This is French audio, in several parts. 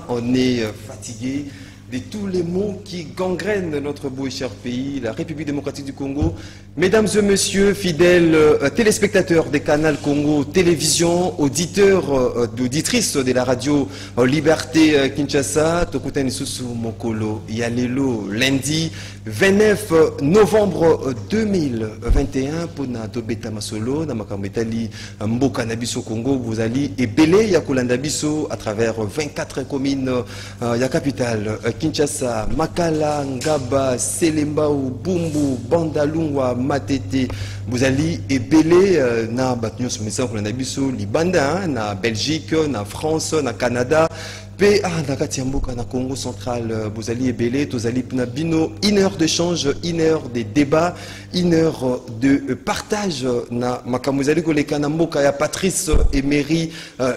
On est fatigué de tous les maux qui gangrènent notre beau et cher pays, la République démocratique du Congo. Mesdames et messieurs, fidèles téléspectateurs des canaux Congo Télévision, auditeurs, auditrices de la radio Liberté Kinshasa, Tokutani Susu Mokolo Yalelo, lundi 29 novembre 2021, Pona Tobeta Masolo, Namakametali Mboka Nabiso Congo, vous allez ébélé Yakulanda Biso à travers 24 communes, ya capitale Kinshasa, Makala, Ngaba, Selembao, Bumbu, Bandalungwa, Matete, Bouzali et Belé, na Batnios Messan Kulandabiso, Libanda, na Belgique, na France, na Canada, PA, na Katiamboka, na Congo central, Bouzali et Belé, Tozali Pnabino, 1 heure d'échange, 1 heure de débat, 1 heure de partage, na Makamuzali Goleka, na Mboka, ya Patrice Emery,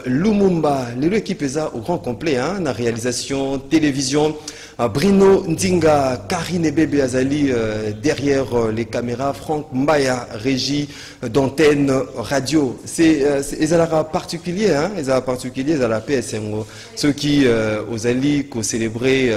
Lumumba, l'équipe est au grand complet, na réalisation, télévision. Bruno Ndinga, Karine Bébé Azali derrière les caméras, Franck Mbaya, régie d'antenne radio. C'est particulier, c'est la PSMO. Ceux qui aux Ali qui célébrer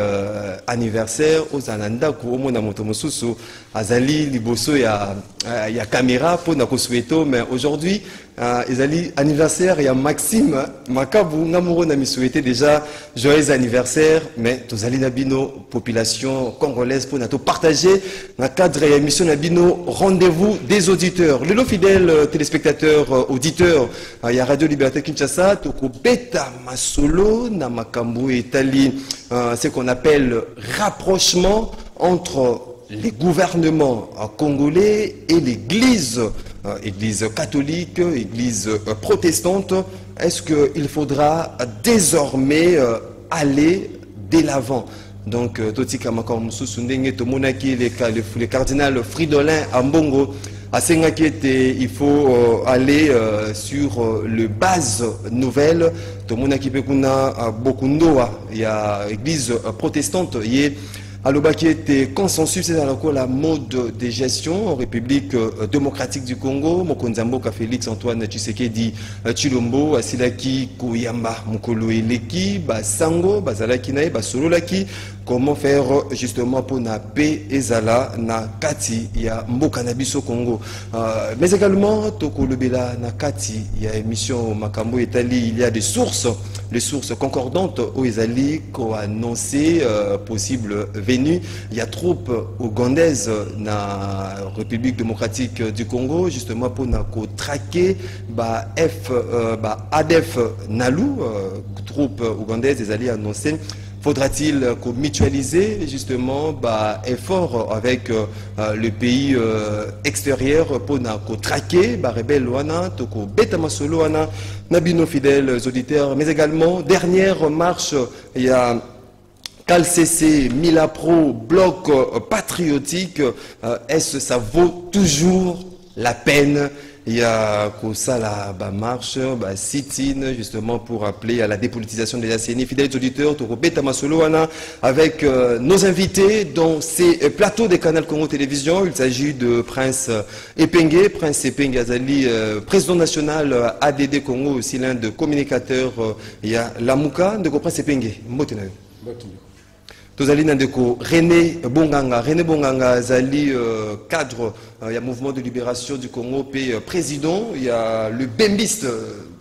anniversaire, aux Ananda, qui au monde Motomosusu, Azali, Liboso, il y a caméra pour nous souhaiter, mais aujourd'hui, Azali anniversaire, il y a Maxime Makabu, Namuro Nami souhaité déjà joyeux anniversaire, mais tous Ali Nabino, population congolaise, pour nous partager dans le cadre de l'émission Nabino, rendez-vous des auditeurs. Les fidèles téléspectateurs, auditeurs, il y a Radio Liberté Kinshasa, Toko Beta Masolo, Namakambu et Tali, ce qu'on appelle rapprochement entre les gouvernements congolais et l'église, église catholique, église protestante. Est-ce qu'il faudra désormais aller de l'avant? Donc, Totika Makamoussou Sundenge, Tomonaki, le cardinal Fridolin Ambongo, à Sengakete, il faut aller sur le base nouvelle. Tomonaki Pekuna, Bokundoa, il y a l'église protestante, il y a Alobaki était consensus, c'est la mode de gestion en République démocratique du Congo. Mokonzamboka Félix Antoine Tshisekedi Chilombo, Asilaki Kouyamba, Mokolo Eleki, Basango, Bazalaki Nae, Basololaki. Comment faire justement pour na paix et zala na kati ya mboka na biso Congo. Mais également Toko Lobela na kati ya émission Makambo Etali, il y a des sources, les sources concordantes au Ezali qui ont annoncé possible venue. Il y a troupes ougandaises na République démocratique du Congo justement pour na traquer ADF Nalu, troupes ougandaises Ezali annoncé. Faudra-t-il mutualiser justement effort avec le pays extérieur pour traquer rebelle wana toko beta masolo wana nabino fidèles auditeurs, mais également dernière marche, il y a CalCC, Milapro, Bloc patriotique. Est-ce que ça vaut toujours la peine? Il y a ça la marche, sit-in justement pour appeler à la dépolitisation de la CENI. Fidèles auditeurs, Beta Masoloana avec nos invités dans ces plateaux des canaux Congo Télévision. Il s'agit de Prince Epengue Azali, président national ADD Congo, aussi l'un des communicateurs. Il y a Lamouka, de Prince Epengue. Tozali Nandeko, René Bonganga, Zali, cadre, il y a Mouvement de Libération du Congo, puis président, il y a le bembiste,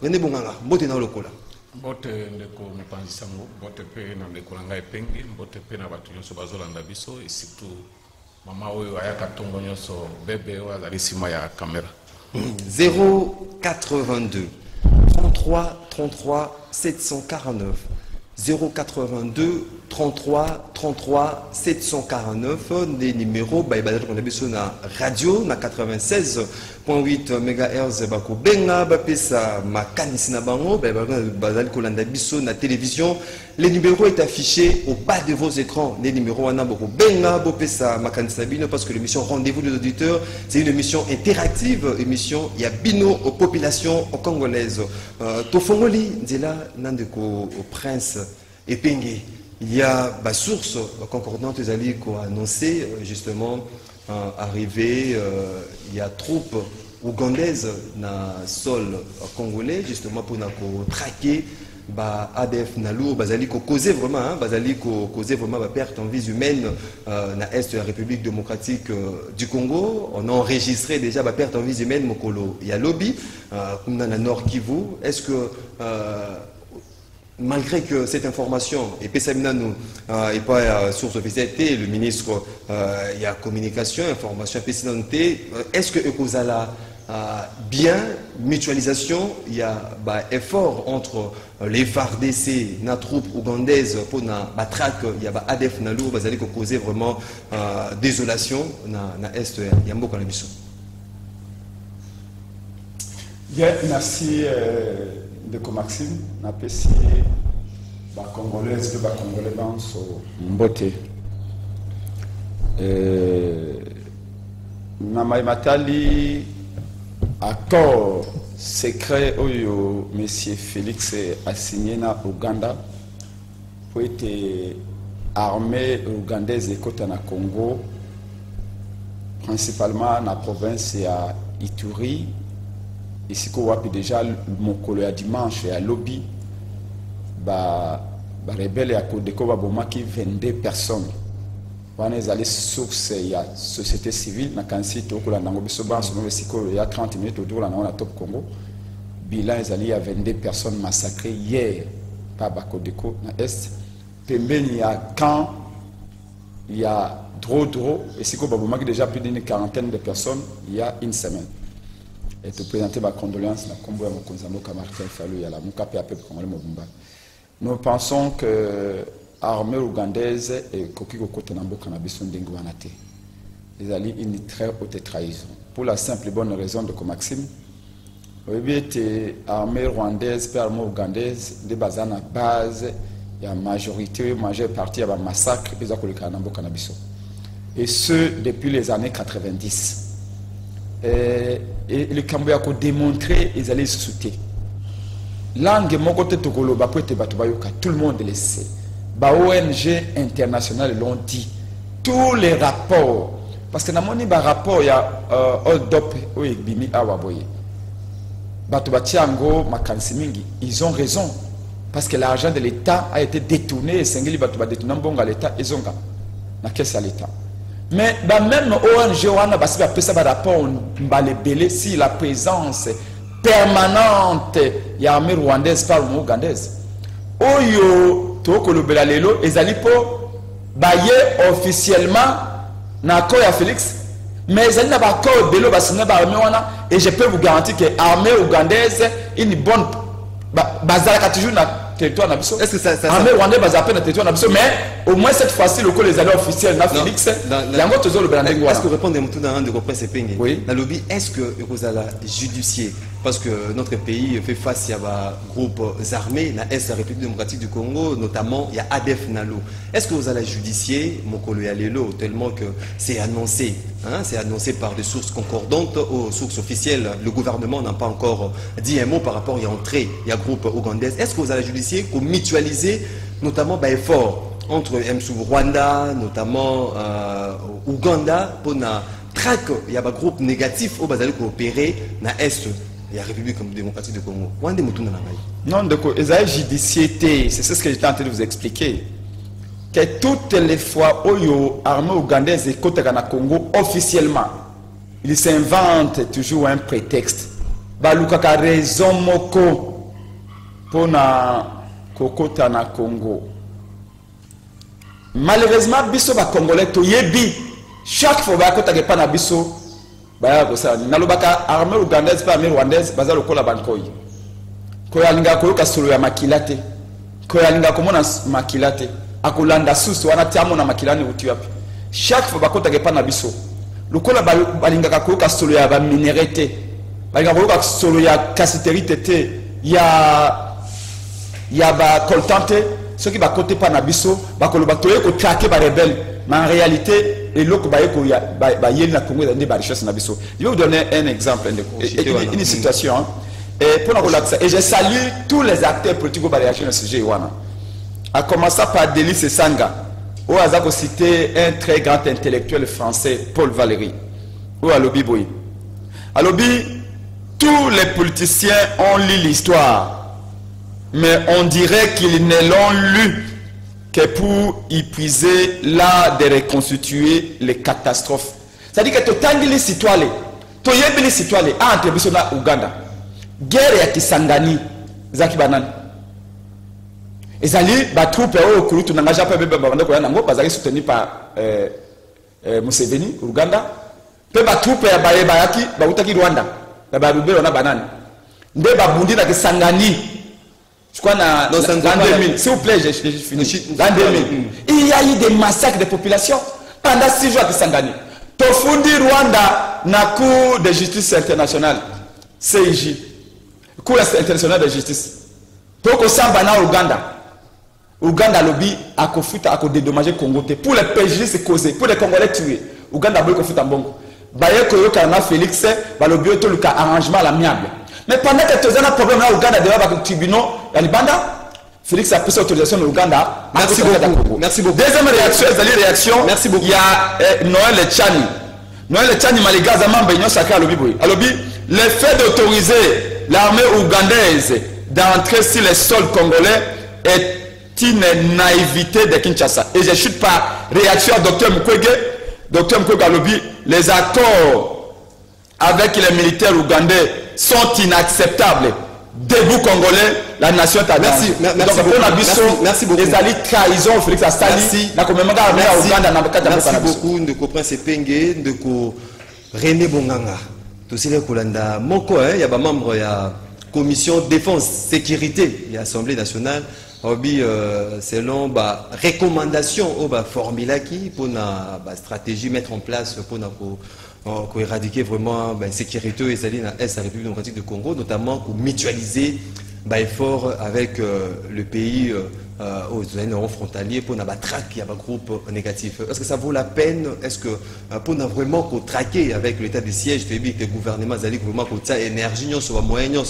René Bonganga, Mbote na lokola. Mbote ndeko mopanzi sango, mbote pe na ndeko langa epenge, mbote pe na batu nyonso bazolanda biso, et surtout mama oyo ayaka tongo nyonso bébé oyo azali sima ya caméra. 082 33 33 749 082 33 33 749 des numéros on a besoin na radio na 96.8 MHz bako benga bapesa makanisi na bango bazali kolanda biso na télévision. Les numéros est affiché au bas de vos écrans. Les numéros wana bako benga bopesa makanisi na bino parce que l'émission Rendez-vous des auditeurs, c'est une émission interactive, émission ya bino aux populations congolaises. Tofongoli nzela nandeko Prince Epengue. Il y a source concordante, les alliés qui ont annoncé justement arriver, il y a troupes ougandaises dans le sol congolais justement pour traquer bah ADF Nalo bazali ko causer vraiment bazali ko causer vraiment ba perte en vie humaine na est de la République démocratique du Congo. On a enregistré déjà ba perte en vie humaine mokolo ya lobby comme dans la Nord Kivu. Est-ce que malgré que cette information et PSMNA nous et pas source officielle, le ministre il y a communication information PSNT, est-ce que Ekozala bien mutualisation, il y a effort entre les FARDC, la troupe ougandaise pour la traque, il y a ADF Nalo, vous allez causer vraiment désolation dans l'Est, il y a beaucoup de mission. Bien, merci de Maxime, merci les Congolaises, les Congolais sont mboté. Namaïmatali accord secret oyo monsieur Félix a signé na Ouganda pour être armée ougandaise et côté na Congo, principalement na province ya Ituri. Ici qu'on voit déjà mon collègue dimanche à lobby ba rebelle à Kodeko ba bomaki 22 personnes. On est allé source il y a société civile na kansi to ko la nango biso ba so no siko il y a 30 minutes autour là na top Congo. Bilan est allé à 22 personnes massacrées hier par Bakodeko na est. Pembeni ya camp il y a Dro et siko ba bomaki déjà plus d'une quarantaine de personnes il y a une semaine. Et te présenter ma condoléance na kombo ya mokonzambo Martin Fayulu ya la mukape à peuple congolais mobumba. Nous pensons que l'armée ougandaise et Kokiko Kotenambo Kanabiso Ndengwanate. Ils allaient une très haute trahison. Pour la simple et bonne raison de Maxime, l'armée rwandaise et l'armée ougandaise, des bases à base, il y a majorité, majeure partie, il y a un massacre, ils ont Kanabiso. Et ce, depuis les années 90. Et le Cambodge a démontré qu'ils allaient se soutenir. Langue mokote tokolo bapote batubayoka, tout le monde le sait. Ba ONG internationales l'ont dit. Tous les rapports, parce que dans mon rapport il y a Oldop ou Bimi Awaboye. Batubatiango Makansimingi, ils ont raison parce que l'argent de l'État a été détourné et Sengeli Batuba détourné à l'État et Zonga. Na caisse à l'État. Mais même ONG wana basi ba pesa ba rapport mbalebele si la présence permanente ya armée rwandaise par ougandaise. Oyo toko lobela lelo ezali po baye officiellement na accord ya Félix mais ezali na ba accord belo basina ba armée wana et je peux vous garantir que armée ougandaise une bonne bazalaka toujours na territoire nabiso. Est-ce que ça armée rwandaise bazapena na territoire nabiso mais au moins cette fois-ci le les alliés officiels na Félix yango tozo lobela ndenge wana. Est-ce que répondre mutu na de presse penge oui. Na lobby est-ce que Ekozala judiciaire parce que notre pays fait face à des groupes armés na est la République démocratique du Congo notamment il y a ADF Nalo. Est-ce que vous allez judicier mokolo ya lelo tellement que c'est annoncé c'est annoncé par des sources concordantes aux sources officielles. Le gouvernement n'a pas encore dit un mot par rapport à l'entrée il y a groupe ougandais. Est-ce que vous allez judicier pour mutualiser notamment effort entre Rwanda, notamment Ouganda, pour na traque, il y a un groupe négatif où vous allez coopérer dans l'Est, il y a la République démocratique du Congo. Non, donc, les agents judiciaires, c'est ce que j'étais en train de vous expliquer. Que toutes les fois où l'armée ougandaise est côté dans le Congo, officiellement, ils s'inventent toujours un prétexte. Balukaka raison moko pour na kokota na Congo. Malheureusement, biso ba Congolais to yebi chaque fois ba kota pas na biso ba ko sa nalobaka armée ougandaise pas armée rwandaise baza lokola bankoyi ko yalinga ko ka solo ya makilate ko yalinga ko mona makilate akolanda susu wana tiamo na makilane uti wapi chaque fois ba kota pas na biso lokola balinga ko ka solo ya ba minéralité balinga ko ka solo ya casiterite te ya ba coltante ceux qui va côté pas nabiso bakoloba toye ko traquer ba rebelle mais en réalité et loko ba yeko ba yeli na Congo des richesses nabiso. Je vais vous donner un exemple une situation et pour la relaxer et je salue tous les acteurs politiques qui réagir à ce sujet wana à commencer par Denis Sanga où a cité un très grand intellectuel français Paul Valéry ou à lobby boy à lobby tous les politiciens ont lu l'histoire mais on dirait qu'ils ne l'ont lu que pour y puiser l'art de reconstituer les catastrophes. C'est-à-dire que totangi les citoyens, toyebi les citoyens, entre Bissona Ouganda, guerre ya Kisangani, Zaki Banan. Ezali, ba troupe au Kurutu Nangaja Pebe Babanda Koyanango, bazali soutenu par Museveni, Ouganda. Pe ba troupe ya Bayaki, Bautaki Rwanda, Babube on a banane. Nde Babundi na Kisangani. Je crois dans l'an 2000. S'il vous plaît, je finis. L'an 2000. Il y a eu des massacres de population pendant 6 jours à Kisangani. Tofundi Rwanda na Cour de justice internationale, CIJ, Cour internationale de justice. Pour que ça bana Ouganda lobby a kofuta a dédommager Congo pour les préjudices causés, pour les Congolais tués. Ouganda boy kofuta mbongo. Baye koyo kana Félix ba lobby to le arrangement l'amiable. Mais pendant que tu as un problème là, Ouganda devant le tribunal, il y a Libanda. Félix a pris son autorisation au Ouganda. Merci beaucoup. Merci beaucoup. Deuxième réaction, réaction. Merci beaucoup. Il y a Noël Tchani. Noël Tchani Maliga Zaman Beignon Saka à l'Obi. Le fait d'autoriser l'armée ougandaise d'entrer sur les sols congolais est une naïveté de Kinshasa. Et je chute par réaction à Dr Mukwege. Dr Mukwege à l'Obi. Les accords avec les militaires ougandais sont inacceptables. Debout congolais, la nation est à merci, merci beaucoup. Les alliés trahison, Félix Astali. Merci beaucoup de Prince Penge, de René Bonganga. Tout ce qui Kolanda. Moko, il y a des membres de la commission défense, sécurité et assemblée nationale. Selon la recommandation au formula qui pour la stratégie mettre en place pour éradiquer vraiment la sécurité et la République démocratique du Congo, notamment pour mutualiser l'effort avec le pays aux frontaliers pour la traque et un groupe négatif. Est-ce que ça vaut la peine? Est-ce que pour vraiment traquer avec l'état de siège, le gouvernement vraiment énergie, moyen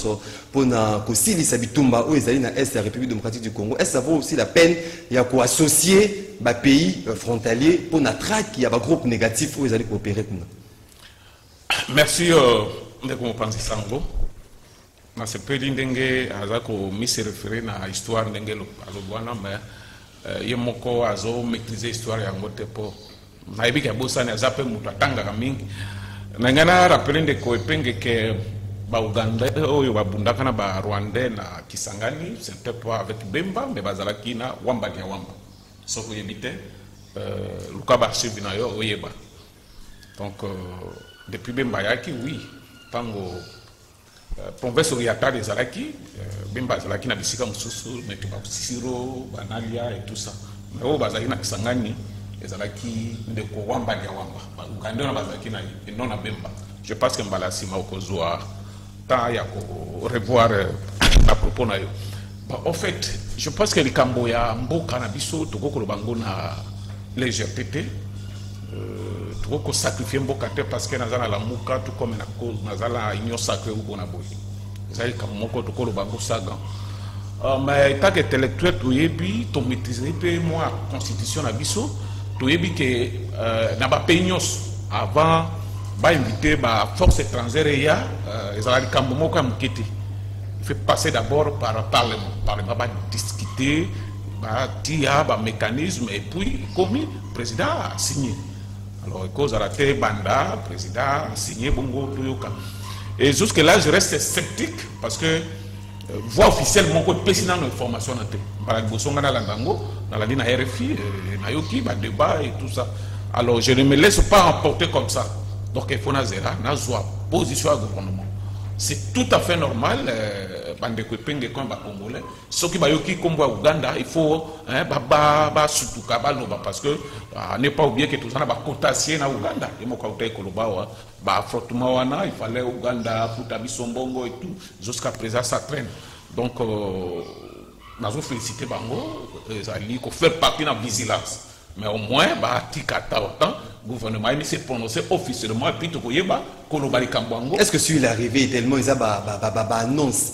pour que bitumba ou les na est la République démocratique du Congo, est-ce que ça vaut aussi la peine associer les pays frontaliers pour la traque et un groupe négatif où ils allaient coopérer? Merci de comment penser Sango. Na sepeli ndenge azako mise référé na histoire ndenge alobwana mais yemoko azo maîtriser histoire ya ngote po na ebika bosana azape mutu atanga mingi na ngana rappeler ndeko epenge ke ba Uganda oyo babundaka na ba Rwandais na Kisangani c'était pas avec Bemba mais bazalaki na wamba ya wamba soko yebite luka ba archive yo oyeba donc depuis Bemba yaki oui tango province orientale des Alaki, Bemba Zalaki na bisika mususu, mais tuba Sisiro, Banalia et tout ça. Mais au Bazaki na Kisangani, les Alaki de Kowamba ya Wamba, Uganda na Bazaki na et non na Bemba. Je pense que Mbalasi ma okozwa ta ya ko revoir à propos na yo. En fait, je pense que les Camboya mboka na biso to ko bango na légèreté. Ko sacrifier mbokate parce que nazala la muka tout comme na cause nazala union sacrée ou bona boy zali comme moko to ko lo bango saga mais tant qu'intellectuel to yebi to maîtriser pe moi constitution na biso to yebi que na ba peignos avant ba inviter ba force étrangère ya ezala kambo moko amukete il fait passer d'abord par parlement ba discuter ba tia ba mécanisme et puis comme président a signé. Alors, cause à la télé banda, président a signé Bongo Toyoka. Et jusque là, je reste sceptique parce que voix officielle, mon côté président de l'information par la Bosonga dans la ligne RFI, Nayoki, débat et tout ça. Alors, je ne me laisse pas emporter comme ça. Donc, il faut nazera, nazwa position au gouvernement. C'est tout à fait normal. Bande Kwepenge comme Congolais. Ce qui va yoki comme Ouganda, il faut surtout parce que n'est pas oublié que tout ça n'a pas cotassier na Ouganda. Il m'a compté que affrontement il fallait Ouganda, Futabisombongo et tout. Jusqu'à présent, ça traîne. Donc, nous avons félicité Bango, il faut faire partie de la vigilance. Mais au moins, le gouvernement s'est prononcé officiellement et puis est-ce que sur l'arrivée tellement ils ont annonce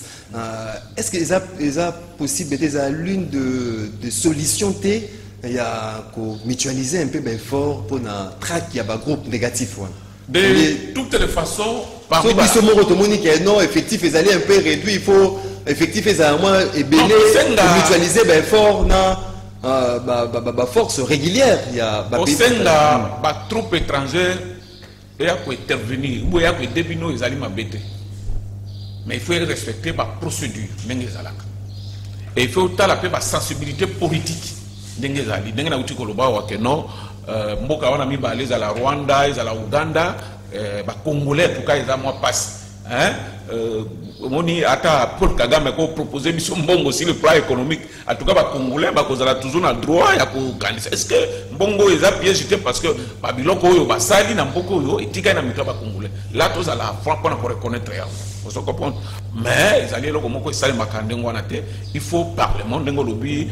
est-ce que ils ont possible l'une de solutions il y a mutualiser un peu fort pour un track qui a un groupe négatif de toutes les façons non effectif ils allaient un peu réduit il faut effectif et à moi et béné mutualiser ben fort na force régulière il y a au sein la troupe étrangère et à intervenir ou à débino ils allaient m'embêter mais il faut respecter la procédure et il faut la sensibilité politique d'engezali d'engena uti koloba wa que non mboka wana mi balé à la Rwanda à la Ouganda ba congolais en tout cas ils a moi passe hein moni ata Paul Kagame ko proposer mission mbongo sur le plan économique en tout cas ba congolais ba kozala toujours na droit ya ko organiser est-ce que mbongo eza piège parce que ba biloko oyo ba sali na mboko oyo etika na mito ba congolais là tous à la fois pour reconnaître ya vous comprenez mais ils allaient loko moko sali makandengo wana te il faut parlement ndengo lobi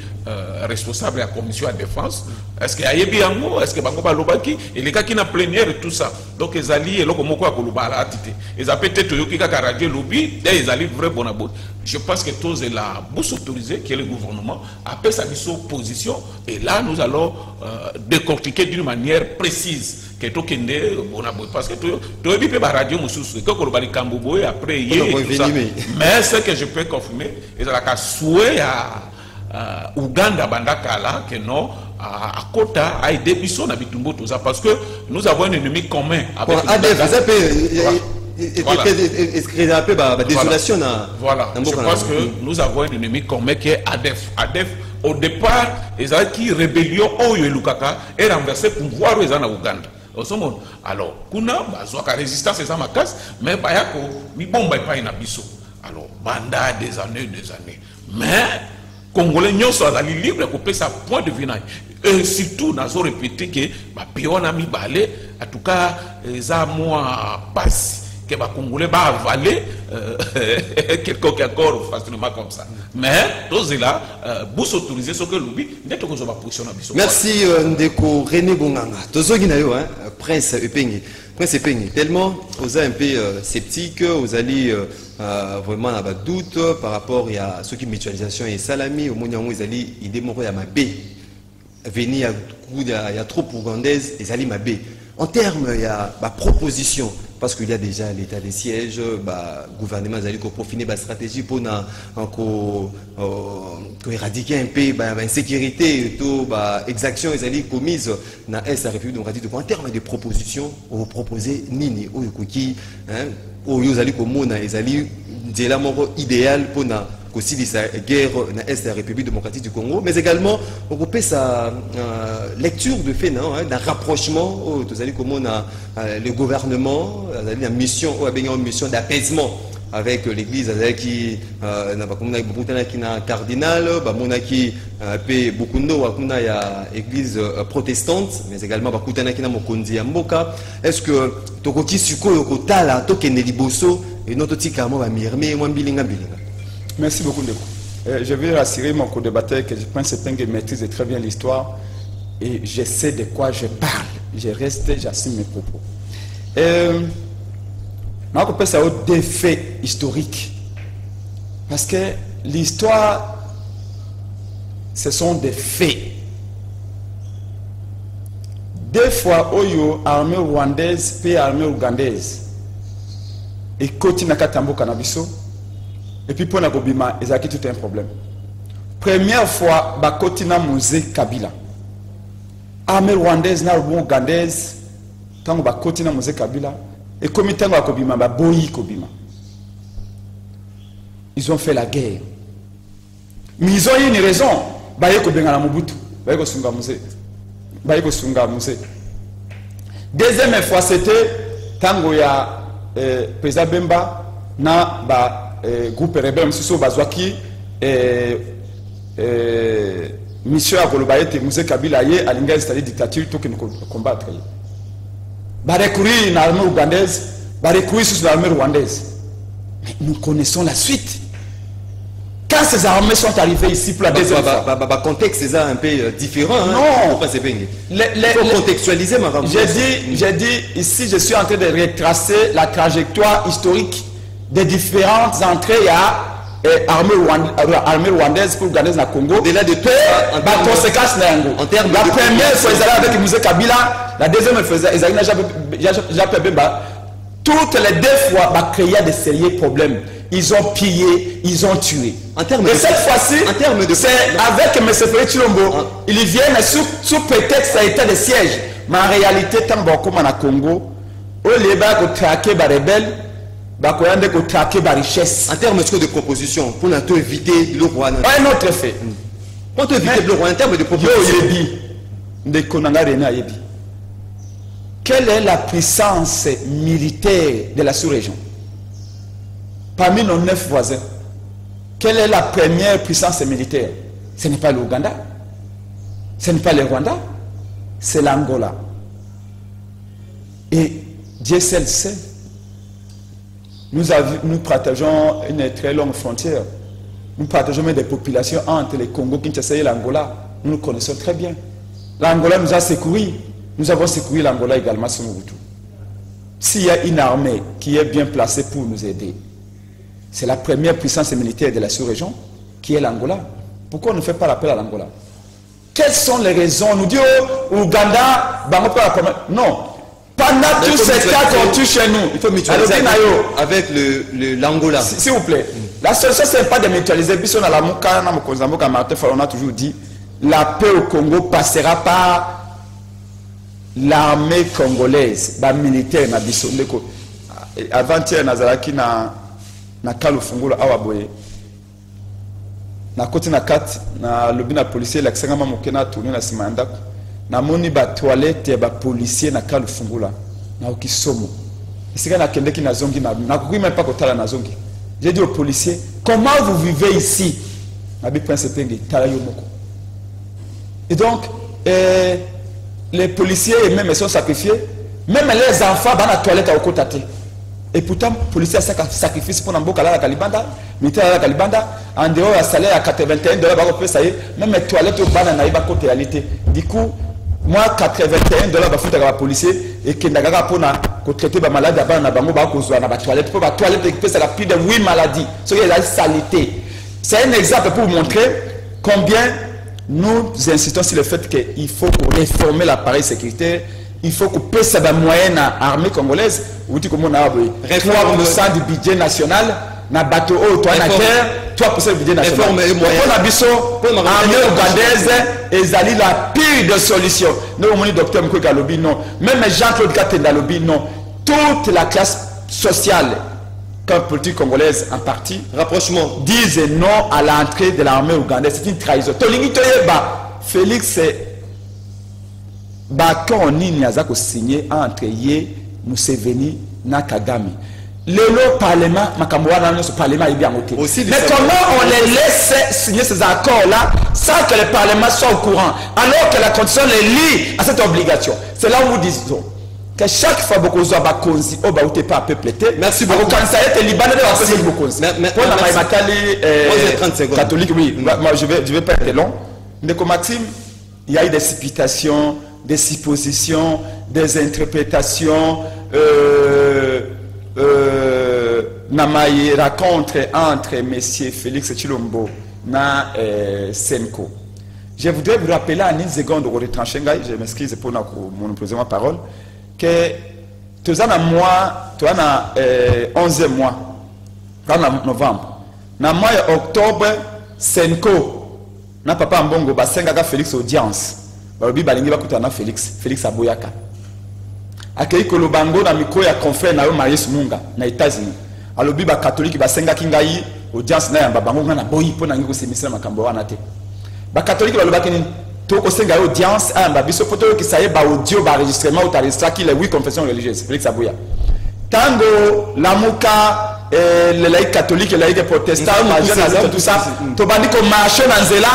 responsable ya commission de défense est-ce que ayebi yango est-ce que bango ba lobaki et les gars qui na plénière et tout ça donc ils allaient loko moko akoluba la atité ils a peut-être yoki ka radio lobby ils allaient vrai bon abord je pense que tous est la bouche autorisée qui est le gouvernement après sa mission position et là nous allons décortiquer d'une manière précise que tout kende bon abord parce que tu bi pe ba radio mususu que ko bali kambobo et après mais ce que je peux confirmer ils la ka souhait à Ouganda bandakala que non à Kota a aidé biso na bitumbo tout ça parce que nous avons un ennemi commun avec désolation voilà je pense que nous avons un ennemi commun qui est ADEF au départ ils ont qui rébellion oyo lukaka et renversé pouvoir aux en Ouganda alors kuna bazwaka résistance eza makasi mais bayako mi bomba pas na biso alors banda des années mais Congolais nyonso azali libre ko pesa point de vue et surtout nazo répéter que ba piona mi balé en tout cas eza moi passe que ba Congolais ba avaler quelqu'un accord facilement comme ça mais tous là bus autorisé ce que lobi neto ko zo ba position na biso. Merci ndeko René Bonganga tozogi na yo Prince Epengi tellement vous êtes un peu sceptique vous allez vraiment avoir doute par rapport à ce qui mutualisation et salami au monde où ils allaient idée mon à ma baie venir il y a trop ougandaise et allaient ma baie en termes il y a ma proposition parce qu'il y a déjà l'état des sièges gouvernement allait profiner la stratégie pour éradiquer un peu l'insécurité tout exaction ils allaient commises dans la République démocratique en termes de propositions vous proposez nini ou qui ils allaient comme ils allaient dire la mort idéal pour aussi la guerre dans l'Est de la République démocratique du Congo, mais également on peut sa lecture de fait, d'un rapprochement, vous allez comment le gouvernement, une mission d'apaisement avec l'église qui n'a cardinal, qui paie beaucoup de église protestante, mais également qui n'a mokondi mboka. Est-ce que tokoki suko yokotala tokende liboso et notre tikamo va mirme moi bilinga. Merci beaucoup, Ndeko. Je vais rassurer mon co-débatteur que je pense que Penge maîtrise très bien l'histoire et je sais de quoi je parle. Je reste, j'assume mes propos. Je pense ça des faits historiques. Parce que l'histoire, ce sont des faits. Des fois, Oyo, armée rwandaise, puis armée ougandaise, et Koti Nakatambo Kanabiso. Et puis pour Nagobima, ils ont tout un problème. Première fois, Bakotina Musée Kabila. Armée rwandaise, Narbo ougandaise, tant que Bakotina Musée Kabila, et comme ils ont Kobima, Boyi Kobima. Ils ont fait la guerre. Mais ils ont eu une raison. Bayeko Bengala Mobutu, Bayeko Sunga Musée. Bayeko Sunga Musée. Deuxième fois, c'était Tango ya Président Bemba, na ba groupe rebelle Msuso Bazwaki mission à Golobaete Musée Kabila yé alinga installé dictature tout que nous combattre. Barekuri une armée ougandaise, Barekuri sous l'armée rwandaise. Mais nous connaissons la suite. Quand ces armées sont arrivées ici pour la deuxième fois, le contexte est un peu différent. Non. Il faut contextualiser ma femme. J'ai dit ici je suis en train de retracer la trajectoire historique des différentes entrées à armée rwandaise pour ougandaise na Congo. Au-delà de tout, conséquence en termes la première fois ils allaient avec Musée Kabila, la deuxième fois ils allaient Jacques Bemba. Toutes les deux fois, créer des sérieux problèmes. ils ont pillé, ils ont tué. Et cette fois-ci, c'est avec M. Félix Tshilombo, ils viennent sous prétexte d'état de siège. Mais en réalité, tant que dans Congo, au lieu de traquer les rebelles, de traquer les richesses. En termes de proposition, pour éviter le roi. Un autre fait. Pour éviter le roi, en termes de proposition. Quelle est la puissance militaire de la sous-région? Parmi nos 9 voisins, quelle est la première puissance militaire? Ce n'est pas l'Ouganda, ce n'est pas le Rwanda, c'est l'Angola. Et Dieu seul sait. Nous partageons une très longue frontière. Nous partageons même des populations entre le Congo, Kinshasa et l'Angola. Nous nous connaissons très bien. L'Angola nous a secourus. Nous avons secouru l'Angola également sur Mobutu. S'il y a une armée qui est bien placée pour nous aider, c'est la première puissance militaire de la sous-région qui est l'Angola. Pourquoi on ne fait pas l'appel à l'Angola? Quelles sont les raisons? On nous dit au Ouganda, non. Pendant tous ces cas qu'on tue chez nous, il faut mutualiser avec l'Angola. S'il vous plaît. La solution, ce n'est pas de mutualiser. On a toujours dit la paix au Congo passera par l'armée congolaise, la militaire na biso. Avant-hier, Nazaraki na Kalufungula awaboye. Na koti na kati na lobi na policier l'accent ma mokena tourner na simanda. Na moni ba toilette ba policier na Kalufungula na okisomo. Esika na kendeki na zongi na kuki même pas kotala na zongi. J'ai dit aux policiers, comment vous vivez ici? Na bi prince penge tala yo moko. Et donc les policiers et même sont sacrifiés, même les enfants dans la toilette à Okotate. Et pourtant, les policiers sacrifiés pour Namboka la Kalibanda, militaire la Kalibanda, en dehors à salaire à $81, même les toilettes au ban na côté réalité. Du coup, moi $81 va foutre à la policier et qui n'a pas pour traiter les malades à na bango ba kozwa na ba toilette pour ba toilette qui ça plus de 8 maladies. C'est la saleté. C'est un exemple pour vous montrer combien nous insistons sur le fait qu'il faut réformer l'appareil sécuritaire, il faut couper ces moyens à l'armée congolaise, ou dit comment on a 3% du budget national, na bateau haut, toi na terre, 3% du budget national. Réforme et moyens. Pour la biso, l'armée ougandaise, est la pire des solutions. Nous, on dit docteur Mkweka Lobi, non. Même Jean-Claude Katenda Lobi, non. Toute la classe sociale, comme politique congolaise en partie, rapprochement, disent non à l'entrée de l'armée ougandaise. C'est une trahison. Félix, quand on a signé entre Yé, Museveni, Nakagami. Le Parlement, ce Parlement est bien noté. Mais comment on les laisse signer ces accords-là sans que le Parlement soit au courant, alors que la condition les lie à cette obligation? C'est là où nous disons que chaque fois que vous avez conzi, vous n'avez pas peuplé. Merci beaucoup. Quand ça a été libanais, vous avez 30 secondes. Catholique, oui. Moi, je vais pas être long. Mais comme Maxime, il y a eu des supputations, des suppositions, des interprétations. Namaye raconte entre M. Félix Tshilombo et Senko. Je voudrais vous rappeler en une seconde, je m'excuse pour mon président parole, que tu as mois, tu as 11 mois, en novembre. Dans le mois d'octobre, Senko, na papa Mbongo, basenga Félix audience. Barobi balingi bakutana Félix Aboyaka. Akei kolobango na miko ya confrère na yo Marius Munga na États-Unis. Alobi ba catholique basenga kingai audience na yamba bango na boyi pona ngi ko semisa makambo wana te. Ba catholique baloba kini to ko senga audience amba biso photo ki saye ba audio ba enregistrement ou enregistra ki les 8 confessions religieuses Félix Aboya. Tango lamuka les laïcs catholiques et laïcs protestants majeurs tout ça to bandi ko marcher na nzela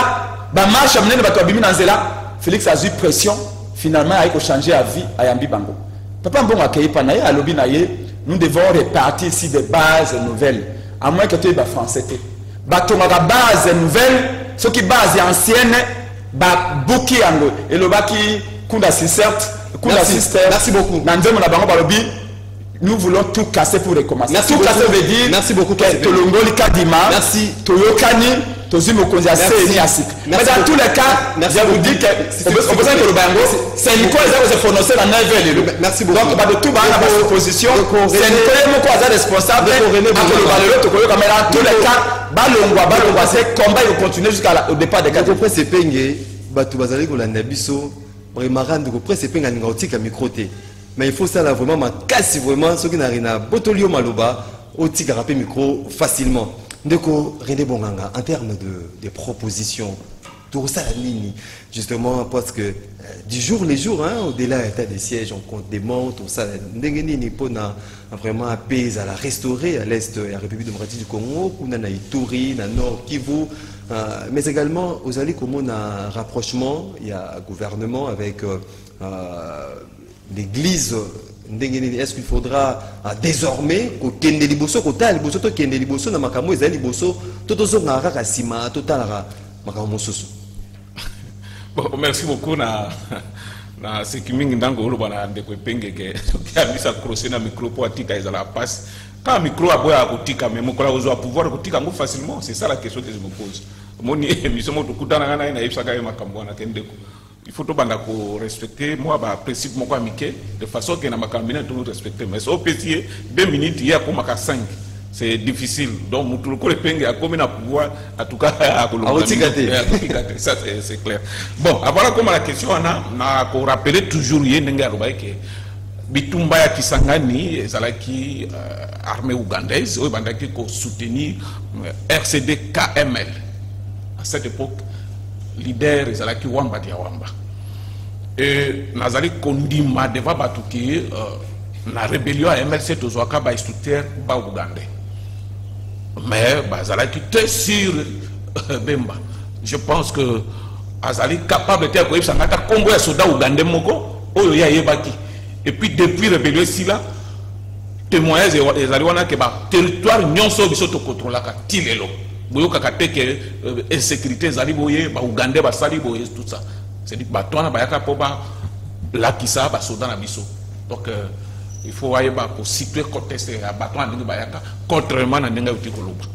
ba marche amene ba to bimi na nzela Félix a eu pression finalement a ko changer à vie à Yambi Bango. Papa Mbongo accueilli par Naye, à Lobi Naye, nous devons répartir ici des bases nouvelles. À moins que tu aies des français. Batonga base nouvelle, ce qui base ancienne, bouki ango. Et le baki, kunda sister, merci beaucoup. Nous voulons tout casser pour recommencer. Merci tout beaucoup. Casser veut dire, merci beaucoup. Que Tolongoli Kadima, merci. Toyokani, Tozi Mokonzi a CNI à SIC. Mais dans tous les cas, je vous dis que c'est le Bango, c'est Nico qui s'est prononcé dans 9 Merci beaucoup. Donc, de tout la opposition, c'est Nico qui est responsable. Dans tous les cas, Balongwa, c'est combat, il continue jusqu'au départ des 4. Après, c'est Penge, Batou Bazali, Golanda Bisso, Maran, après, c'est Penge, Ningaotik à microté. Mais il faut ça là vraiment, ma casse vraiment, ceux qui n'ont rien à Botolio Maloba, au Tigarapé micro facilement. Donc, René Bonganga, en termes de propositions, tout ça, justement, parce que du jour les jours, hein, au-delà de l'état des sièges, on compte des monts, tout ça, a vraiment apaisé à la restaurer à l'est de la République démocratique du Congo, on a Ituri, dans le nord Kivu, mais également, aux alliés, comme on a un rapprochement, il y a un gouvernement avec l'église. Est-ce qu'il faudra désormais au Kende Liboso, au Tal Liboso, au Kende Liboso, na makamo ezali Liboso, tout aux na raka sima, total ra makamo soso. Bon, merci beaucoup na ce qui mingi ndango olo bana ndeko penge ke ya misa crochet na micro pour atika ezala passe. Quand micro aboya kotika mais mokola ozo pouvoir kotika ngo facilement, c'est ça la question que je me pose. Moni émission mo tukutana ngana ina ipsaka yo makambo na kendeko. Il faut tout respecter moi bah principe mon amiqué de façon que na makambina tout respecter mais au petit 2 minutes il y a comme 5 c'est difficile donc mutu ko penge a comme na pouvoir en tout cas à ça c'est clair. Bon avant comme la question na ko rappeler toujours yé ndenga robaike bitumba ya Kisangani ezalaki armée ougandaise o bandaki ko soutenir RCD KML à cette époque leader ezalaki Wamba Diawamba et nazali kondima devant batuki na rébellion à MLC tozwaka ba instructeur ba Ougandais mais bazalaki très sûr Bemba je pense que azali capable de ko sangata kombo ya soda Ougandais moko oyo ya yebaki et puis depuis rébellion ici là témoignage ezali wana ke ba territoire nyonso biso to contrôlaka tilelo boyoka kateke insécurité zali boye ba Ougandais ba sali boye tout ça c'est dit ba tona ba yaka po ba la kisa ba soda na biso donc il faut aller ba pour situer contexte ya ba tona ndingi ba yaka contrairement na ndinga uti koloba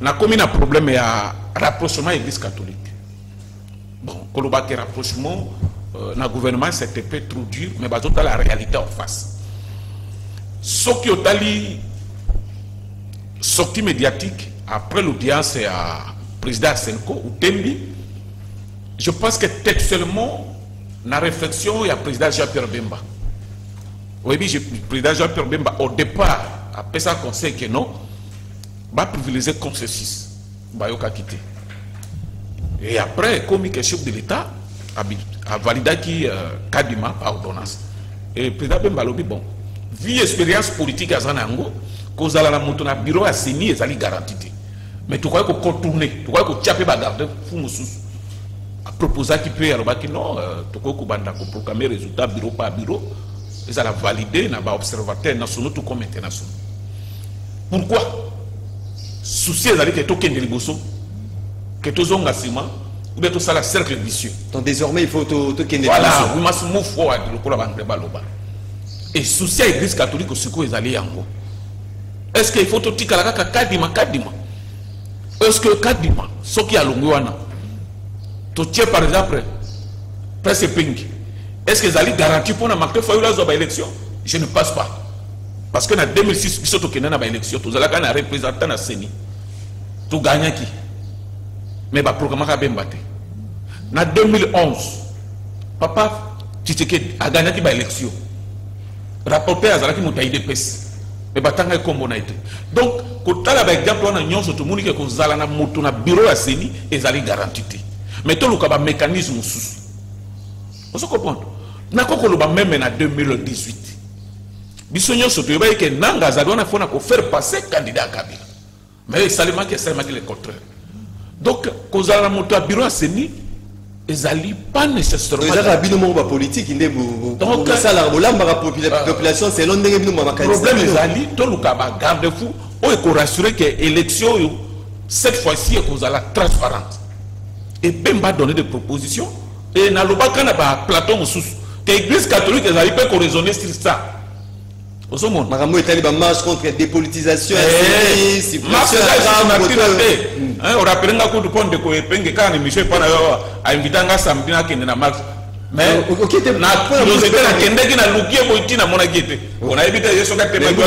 na komi na problème ya rapprochement église catholique bon koloba ke rapprochement na gouvernement c'était peu trop dur mais ba zota la réalité en face soki otali sortie médiatique après l'audience à président Senko ou Tembi, je pense que textuellement, la réflexion, il y a le président Jean-Pierre Bemba. Oui, le président Jean-Pierre Bemba, au départ, après ça, conseil que non, va privilégier le consensus, va quitter. Et après, comme il est chef de l'État, a validé qui Kadima par ordonnance. Et le président Bemba l'a dit, bon, vu l'expérience politique à Zanango, qu'on a la montée dans bureau à Séni, ils allaient garantir. Mais tu crois qu'on contourner, tu crois qu'on tchape bagarre, Foumoussous. À proposer qui peut y avoir qui non, tu crois qu'on va proclamer résultat bureau par bureau, ils allaient valider, n'a pas observateur national tout comme international. Pourquoi? Souci ils allaient que tu aies des liboso, que tu aies un engagement, ou bien tout ça la cercle vicieux. Donc désormais il faut te qu'il voilà, we must move forward le cola banque baloba. Et souci à l'église catholique aussi qu'ils allaient en gros. Est-ce qu'il faut tout tika la kadima? Est-ce que kadima, ce qui a l'ongouana, tu tiens par exemple, presse ping, est-ce qu'ils allaient garantir pour la marque Fayoula dans l'élection? Je ne passe pas. Parce que en 2006, ils sont au Kenya dans l'élection, tu as un représentant à Séni. Tu gagnes qui? Mais le programme a bien battu. En 2011, papa Tshisekedi a gagné qui l'élection. Rapporté à Zalaki Moutaï de PES. Mais batanga est comme on a été. Donc, quand tu as l'exemple, on a un tout le monde qui a un bureau à Séni et Zali garanti. Mais tu as un mécanisme sous. Vous comprenez? Nous avons même en 2018. Bisogno surtout, il y a que Nanga Zadouana faut faire passer candidat à Kabila. Mais ça manque le contraire. Donc, quand vous avez un bureau à Séni, ils n'allaient pas nécessairement. Ils ont un binombre politique, donc ça, la population, c'est l'un des binombres. Le problème, ils allaient, tout le monde garde-fou, il faut rassurer que l'élection, cette fois-ci, est transparente. Et Bemba donner des propositions. Et dans le bas, quand on a Platon, que l'Église catholique, ils n'allaient pas raisonner sur ça. Osomon. Makambo est allé en marche contre la dépolitisation. Marche on rappelle nga ko pont de ko epenge quand émission pas a invité nga samedi na kende na marche. Mais na curiosité na kende ki na lukie boiti na mona gete. On a évité yeso ka tema ko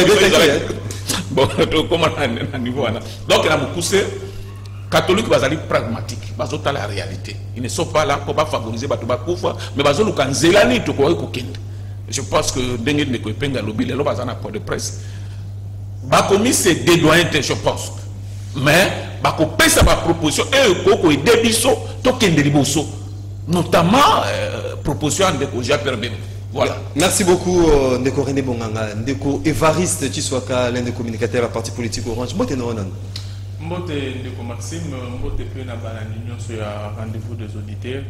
bon to comment na niveau na. Donc na mukuse catholique bazali pragmatique, bazota la réalité. Ils ne sont pas là pour pas favoriser bato bakufa, mais bazolu kanzelani to ko kende. Je pense que Dengue ne peut pas lobby les lobes en accord de presse. Bakomi c'est dédoyenté, je pense. Mais Bakomi ça ma proposition et Koko et Debiso token de liboso, notamment proposition de Koja Perbeno. Voilà. Merci beaucoup Ndeko René Bonganga, Ndeko Évariste Chiswaka, l'un des communicateurs à parti politique Orange. Mbote Nonan. Mbote Ndeko Maxime, Mbote Pena Bananion sur rendez-vous des auditeurs.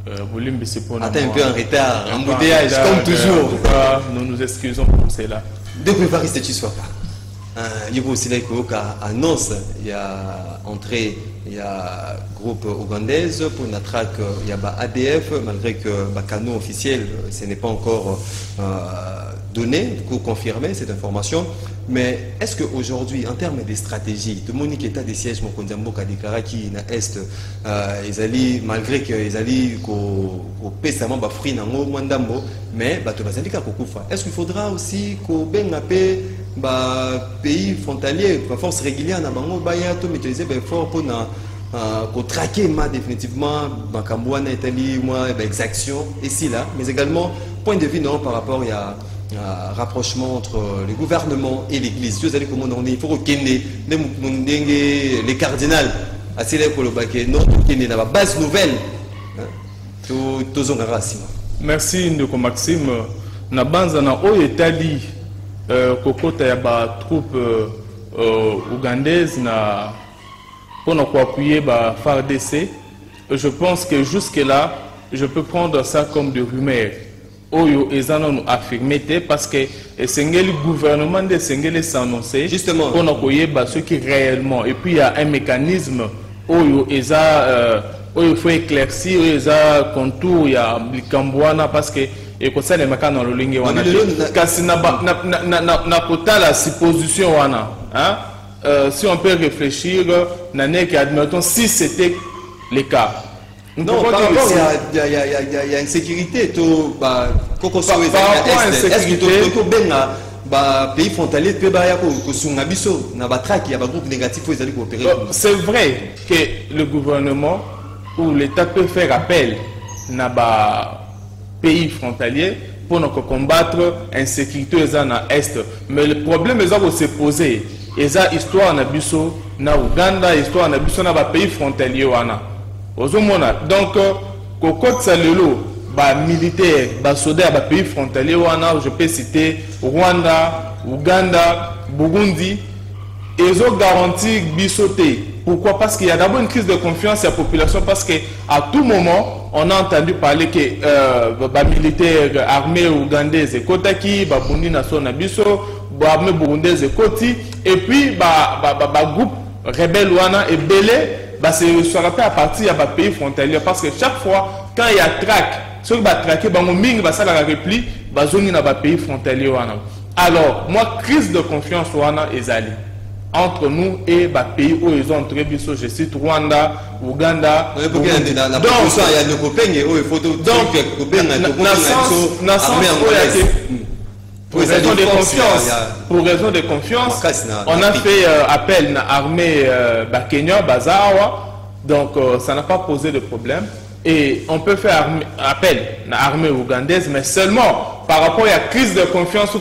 Attends un peu en retard, embouteillage comme toujours. Nous nous excusons pour cela. Depuis Paris, c'est Chiswaka. Il y a aussi là annonce, il y a entrée, il y a groupe ougandaise pour une traque, il y a ADF, malgré que le canot officiel, ce n'est pas encore donné, confirmé cette information. Mais est-ce qu'aujourd'hui, en termes de stratégie, de Monique état des sièges, Mokondambo Kadekara qui na Est, malgré qu'ils allaient au Pessama Bafri Nango Mwandambo, mais est-ce qu'il faudra aussi qu'au Benapé, pays frontalier, force régulière, Nabango Baya, tout maîtriser fort pour traquer définitivement Bakambouana, Italie, moi, exaction, ici là, mais également, point de vue non par rapport à rapprochement entre le gouvernement et l'église. Dieu allez comment on est, il faut que les cardinals à ces lèvres notre la base nouvelle. Merci Ndeko Maxime. Na banza na o Italie kokota ya ba troupe ougandaise na pour appuyer ba FARDC. Je pense que jusque là, je peux prendre ça comme de rumeurs. Oyo ezana nous affirmé parce que le gouvernement de Sengele s'annoncer justement pour nous koyeba ce qui réellement et puis il y a un mécanisme oyo eza oyo faut éclaircir oyo eza contour ya Likambwana parce que et comme ça les makana lolinge wana kasi na kota la supposition wana hein si on peut réfléchir nané que admettons si c'était le cas. Non, par rapport, il y a une sécurité. Est-ce que tu as pays frontalier, c'est vrai que le gouvernement ou l'État peut faire appel à pays frontalier pour combattre l'insécurité dans l'Est. Mais le problème est de se poser. Il y a une histoire en Ouganda, histoire en pays frontalier. Donc, Kokot Salelo, militaire, soldat, pays frontalier, je peux citer Rwanda, Ouganda, Burundi, ils ont garanti bisoté. Pourquoi? Parce qu'il y a d'abord une crise de confiance de la population, parce qu'à tout moment, on a entendu parler que les militaires armés ougandais et Kotaki, Burundi Nason Abiso, armée burundaise et Koti, et puis groupe rebelle Wana et Belé. C'est ça rappelle à partir des pays frontaliers parce que chaque fois quand il y a traque, ceux qui vont traquer, ça la repli, zone dans pays frontaliers. Alors moi crise de confiance entre nous et les pays où ils ont entré, je cite Rwanda, Ouganda. Donc pour raison de confiance, on a fait appel à l'armée Kenya, Bazawa, donc ça n'a pas posé de problème. Et on peut faire appel à l'armée ougandaise, mais seulement par rapport à la crise de confiance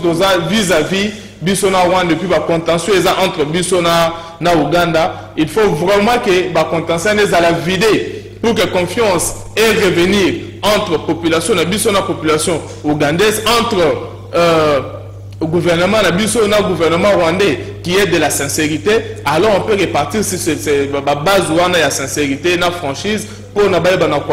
vis-à-vis Bissona Rwanda, depuis la contention entre Bissona et Ouganda, il faut vraiment que la contention soit la vider pour que la confiance ait revenir entre population et Bissona population ougandaise, entre au gouvernement le gouvernement rwandais qui est de la sincérité, alors on peut repartir sur cette base où on a la sincérité, la franchise pour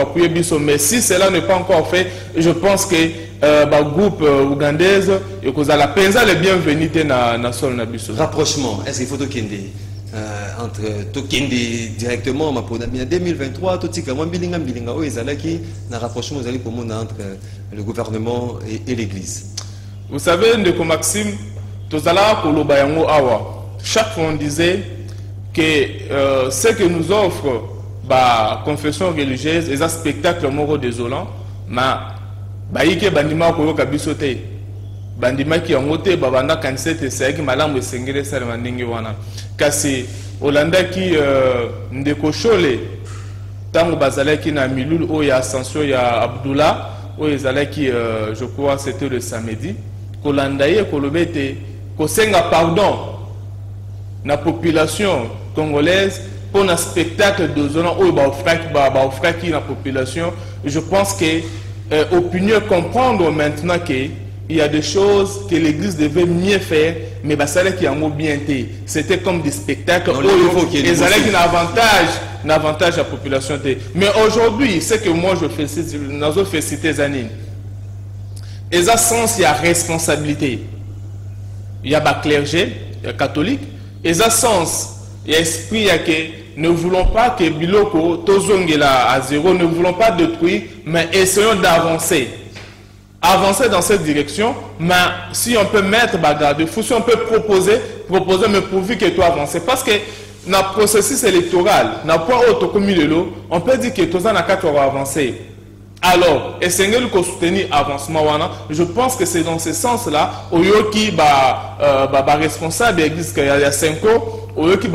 appuyer Bisso. Mais si cela n'est pas encore fait, je pense que le groupe ougandais et que la pensa les bienvenus dans sol Nabiso. Rapprochement, est-ce qu'il faut entre Tokende directement en 2023 tout ce bilinga rapprochement entre le gouvernement et l'église. Vous savez, Ndeko Maxime, Tozala Koloba Yango Awa, chaque fois on disait que ce que nous offre la confession religieuse est un spectacle moro désolant, mais baïke bandima koyoka bisote. Bandima qui ont ôté babanda kansete c'est qui malam de sengere salmandingi wana. Kasi Olanda qui Ndeko Chole tango bazalaki na milul o ya ascension ya Abdullah o ezalaki je crois c'était le samedi. Kolandaye kolobete kosenga pardon na population congolaise pour un spectacle de zone où qui la population. Je pense que opinion comprendre maintenant que il y a des choses que l'église devait mieux faire, mais ça qui a bien été. C'était comme des spectacles où ils avaient un avantage à la population. Mais aujourd'hui, ce que moi je fais citer les années. Et ça sens il y a responsabilité. Il y a le clergé catholique. Et ça sens il y a esprit que ne voulons pas que Biloko tozongela à zéro, ne voulons pas détruire, mais essayons d'avancer. Avancer dans cette direction, mais si on peut mettre garde-fou, si on peut proposer, mais pourvu que tu avances. Parce que dans le processus électoral, dans le point où on peut dire que tu as avancé. Alors, essayez de soutenir l'avancement. Je pense que c'est dans ce sens-là, au lieu qui responsable de l'église il y a 5 ans, au lieu qui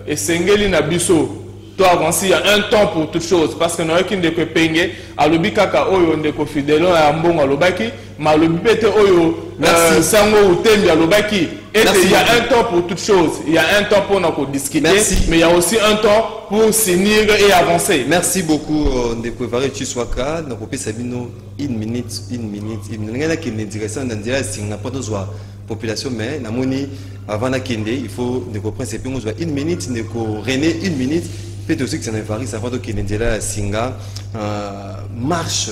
essayez de biso. Avancer, il y a un temps pour toute chose parce que nous avons des penge à l'obikaka oyo ndeko fidèle à mbongo à l'obaki mais l'obipete oyo sango utembi à l'obaki et il y a un temps pour toute chose, il y a un temps pour nous discuter. Merci. Mais il y a aussi un temps pour s'unir et avancer. Merci beaucoup ndeko Evariste Chiswaka na kopesa sabino une minute ngana kende direction na ndira singa poto zwa population mais na moni avant na kende il faut ndeko prince pe ngozwa une minute ndeko René une minute. Peut-être aussi que c'est un Evariste avant que Nendela Singa marche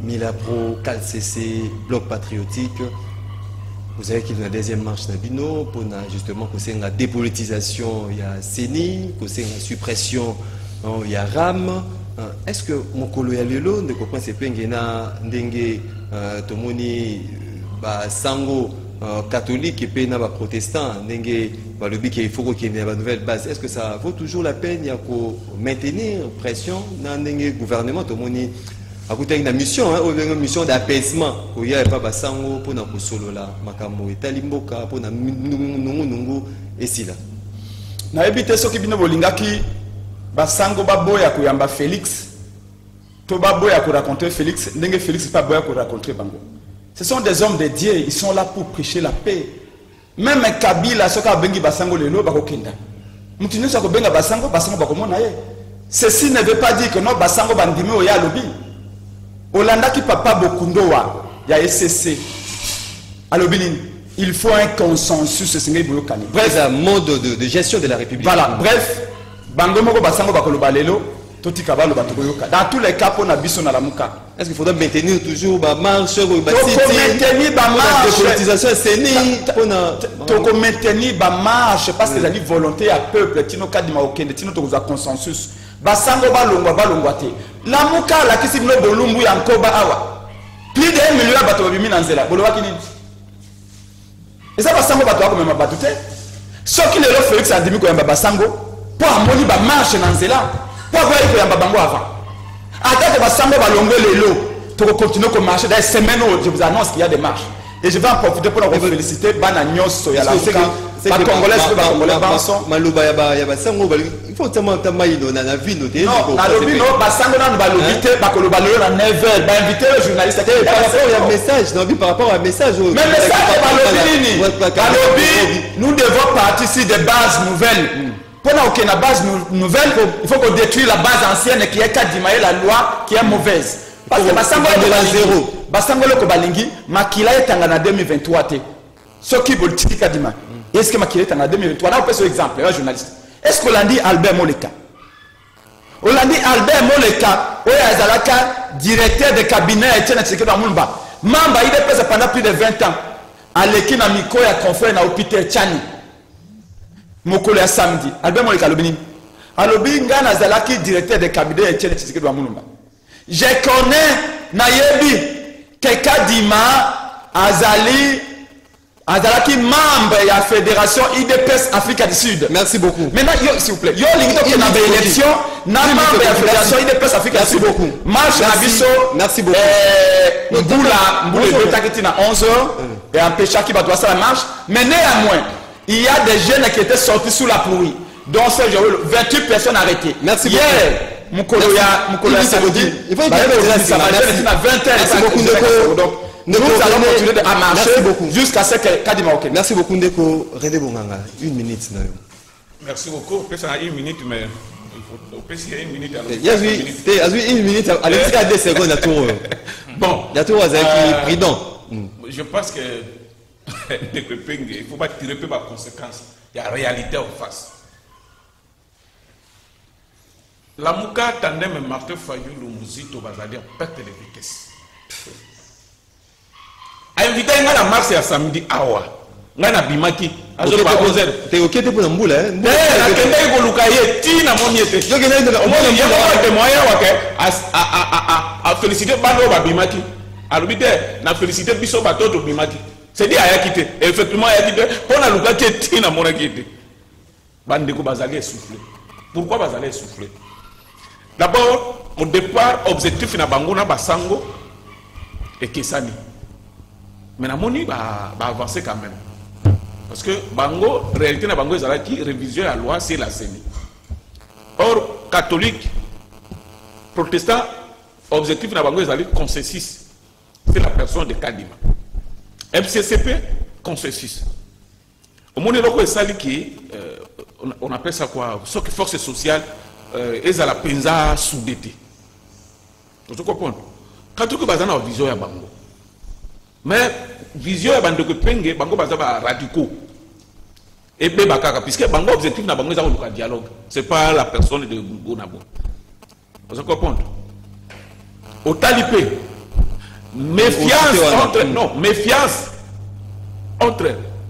Milapro, CalCC, Bloc Patriotique. Vous savez qu'il y a une deuxième marche Nabino pour justement la dépolitisation, il y a CENI, la suppression, il y a RAM. Est-ce que mon collègue Lelo ne comprend pas que Ndenge Tomoni Sango catholique et puis protestant, il faut qu'il y ait une nouvelle base. Est-ce que ça vaut toujours la peine de maintenir pression dans le gouvernement? Il y a une mission, une mission d'apaisement. Il y a pas Sango pour nous solo là, Makamo et Talimboka pour nous et si là. Na ebite soki bino bolingaki basango baboya kuyamba Félix to baboya ko raconter Félix ndenge Félix pas boya ko raconter bango. Ce sont des hommes de Dieu, ils sont là pour prêcher la paix. Même Kabila soka bengi basango lelo bakokenda. Mutinu sako benga basango bakomona ye. Ceci ne veut pas dire que non basango bandimi oya lobi. Olanda ki papa bokundowa ya SCC. Alobini, il faut un consensus bref, un mode de gestion de la République. Voilà, bref, bango moko basango bakoloba lelo. Dans tous les cas, pour Nabiso na lamuka. Est-ce qu'il faudra maintenir toujours ma marche, maintenir ma marche, dépolitisation CENI, pour maintenir ma marche parce que la volonté à peuple, tino kadima okende, tino to za consensus. Basango balongwa te. Lamuka la kisi bino bolumbu ya nkoba awa. Plus de 1 million bato bimi na nzela. Boloba kini. Et ça basango bato ko mema bato te. Soki lelo Félix andimi ko yamba basango, po amoni ba marche na nzela. Pourquoi il faut y avoir bango avant? Attends que Basango va longuer les lots. Pour continuer à marcher. Dans les semaines où je vous annonce qu'il y a des marches. Et je vais en profiter pour vous féliciter. Banagnos, Soyala, la Congolaise, la Congolaise, Banson. Malouba, Basango, il faut tellement dans la vie. Non, dans le but, Basango, on va l'inviter, Bakoloba, on va inviter le journaliste. Il y a un message, par rapport à un message. Mais le message, nous devons partir sur des bases nouvelles. Pour qu'il y ait une base nouvelle, il faut qu'on détruise la base ancienne qui est Kadima et la loi qui est mauvaise. Parce que Basango est la zéro. Basango le Kobalingi, Makila est en 2023. Ce qui veut dire Kadima. Est-ce que Makila est en 2023? Là, on peut ce exemple, un journaliste. Est-ce qu'on l'a dit Albert Moleka? On l'a dit Albert Moleka, directeur de cabinet Etienne Tshisekedi Amulba. Mamba, il est passé pendant plus de 20 ans. À l'équipe à Miko, il a conféré à Peter Tchani. Mokolo ya samedi Albert Moleka alobini alobi ngana zalaki directeur de cabinet Etienne Tshisekedi wa Mulumba. Je connais na yebi que Kadima azalaki membre de la fédération IDPS Afrique du Sud. Merci beaucoup. Maintenant, s'il vous plaît, yo l'invite que dans l'élection, na membre de la fédération IDPS Afrique du Sud. Merci beaucoup. Marche na biso. Merci beaucoup. Mbula takiti na 11h et empêcha qui va doit ça la marche. Mais néanmoins, il y a des jeunes qui étaient sortis sous la pluie. Donc, 28 personnes arrêtées. Merci beaucoup. Hier, Mukoloya Saoudi, il faut merci beaucoup Ndeko. Nous allons continuer à marcher jusqu'à ce que Kadima ok. Merci beaucoup Ndeko. René Bonganga, 1 minute. Merci beaucoup. Peut-être 1 minute, mais il faut 1 minute. Il y a 1 minute, allez, 2 secondes à tour. Bon. Il y a tout à prudent. Je pense que il ne faut pas tirer peu de conséquences. Il y a la réalité en face. La Mouka tandem et Martin Fayoulou Mouzito Bazadia perte de vitesse. A invité la marche à samedi awa. Ngana bimaki. Azo pa ozer. T'es ok pour la mboula hein? La kende ko lukaye ti na moniete. Yo kende na mboula de moyen wake a féliciter bando ba bimaki. Alobite na féliciter biso batoto bimaki. C'est dit aya kité. Effectivement aya kité. Pour na lukaye ti na mona kité. Bande ko bazali essoufflé. Pourquoi bazali essoufflé? D'abord, au départ, objectif na bango na basango et Kesani. Mais na moni va avancer quand même. Parce que bango, réalité na bango ezala qui révision la loi c'est la CENI. Or catholique, protestant, objectif na bango ezali consensus. C'est la personne de Kadima. MCCP consensus. Au monde loko ezali qui on appelle ça quoi? Ce que force sociale et à la penza soudété. Vous comprenez? Quand tu as une vision ya bango. Mais vision ya bande que penge bango bazaba radicaux. Et be bakaka puisque bango objectif na bango ezako le dialogue. C'est pas la personne de Bonabo. Vous comprenez? Au talipé. Méfiance entre non, méfiance entre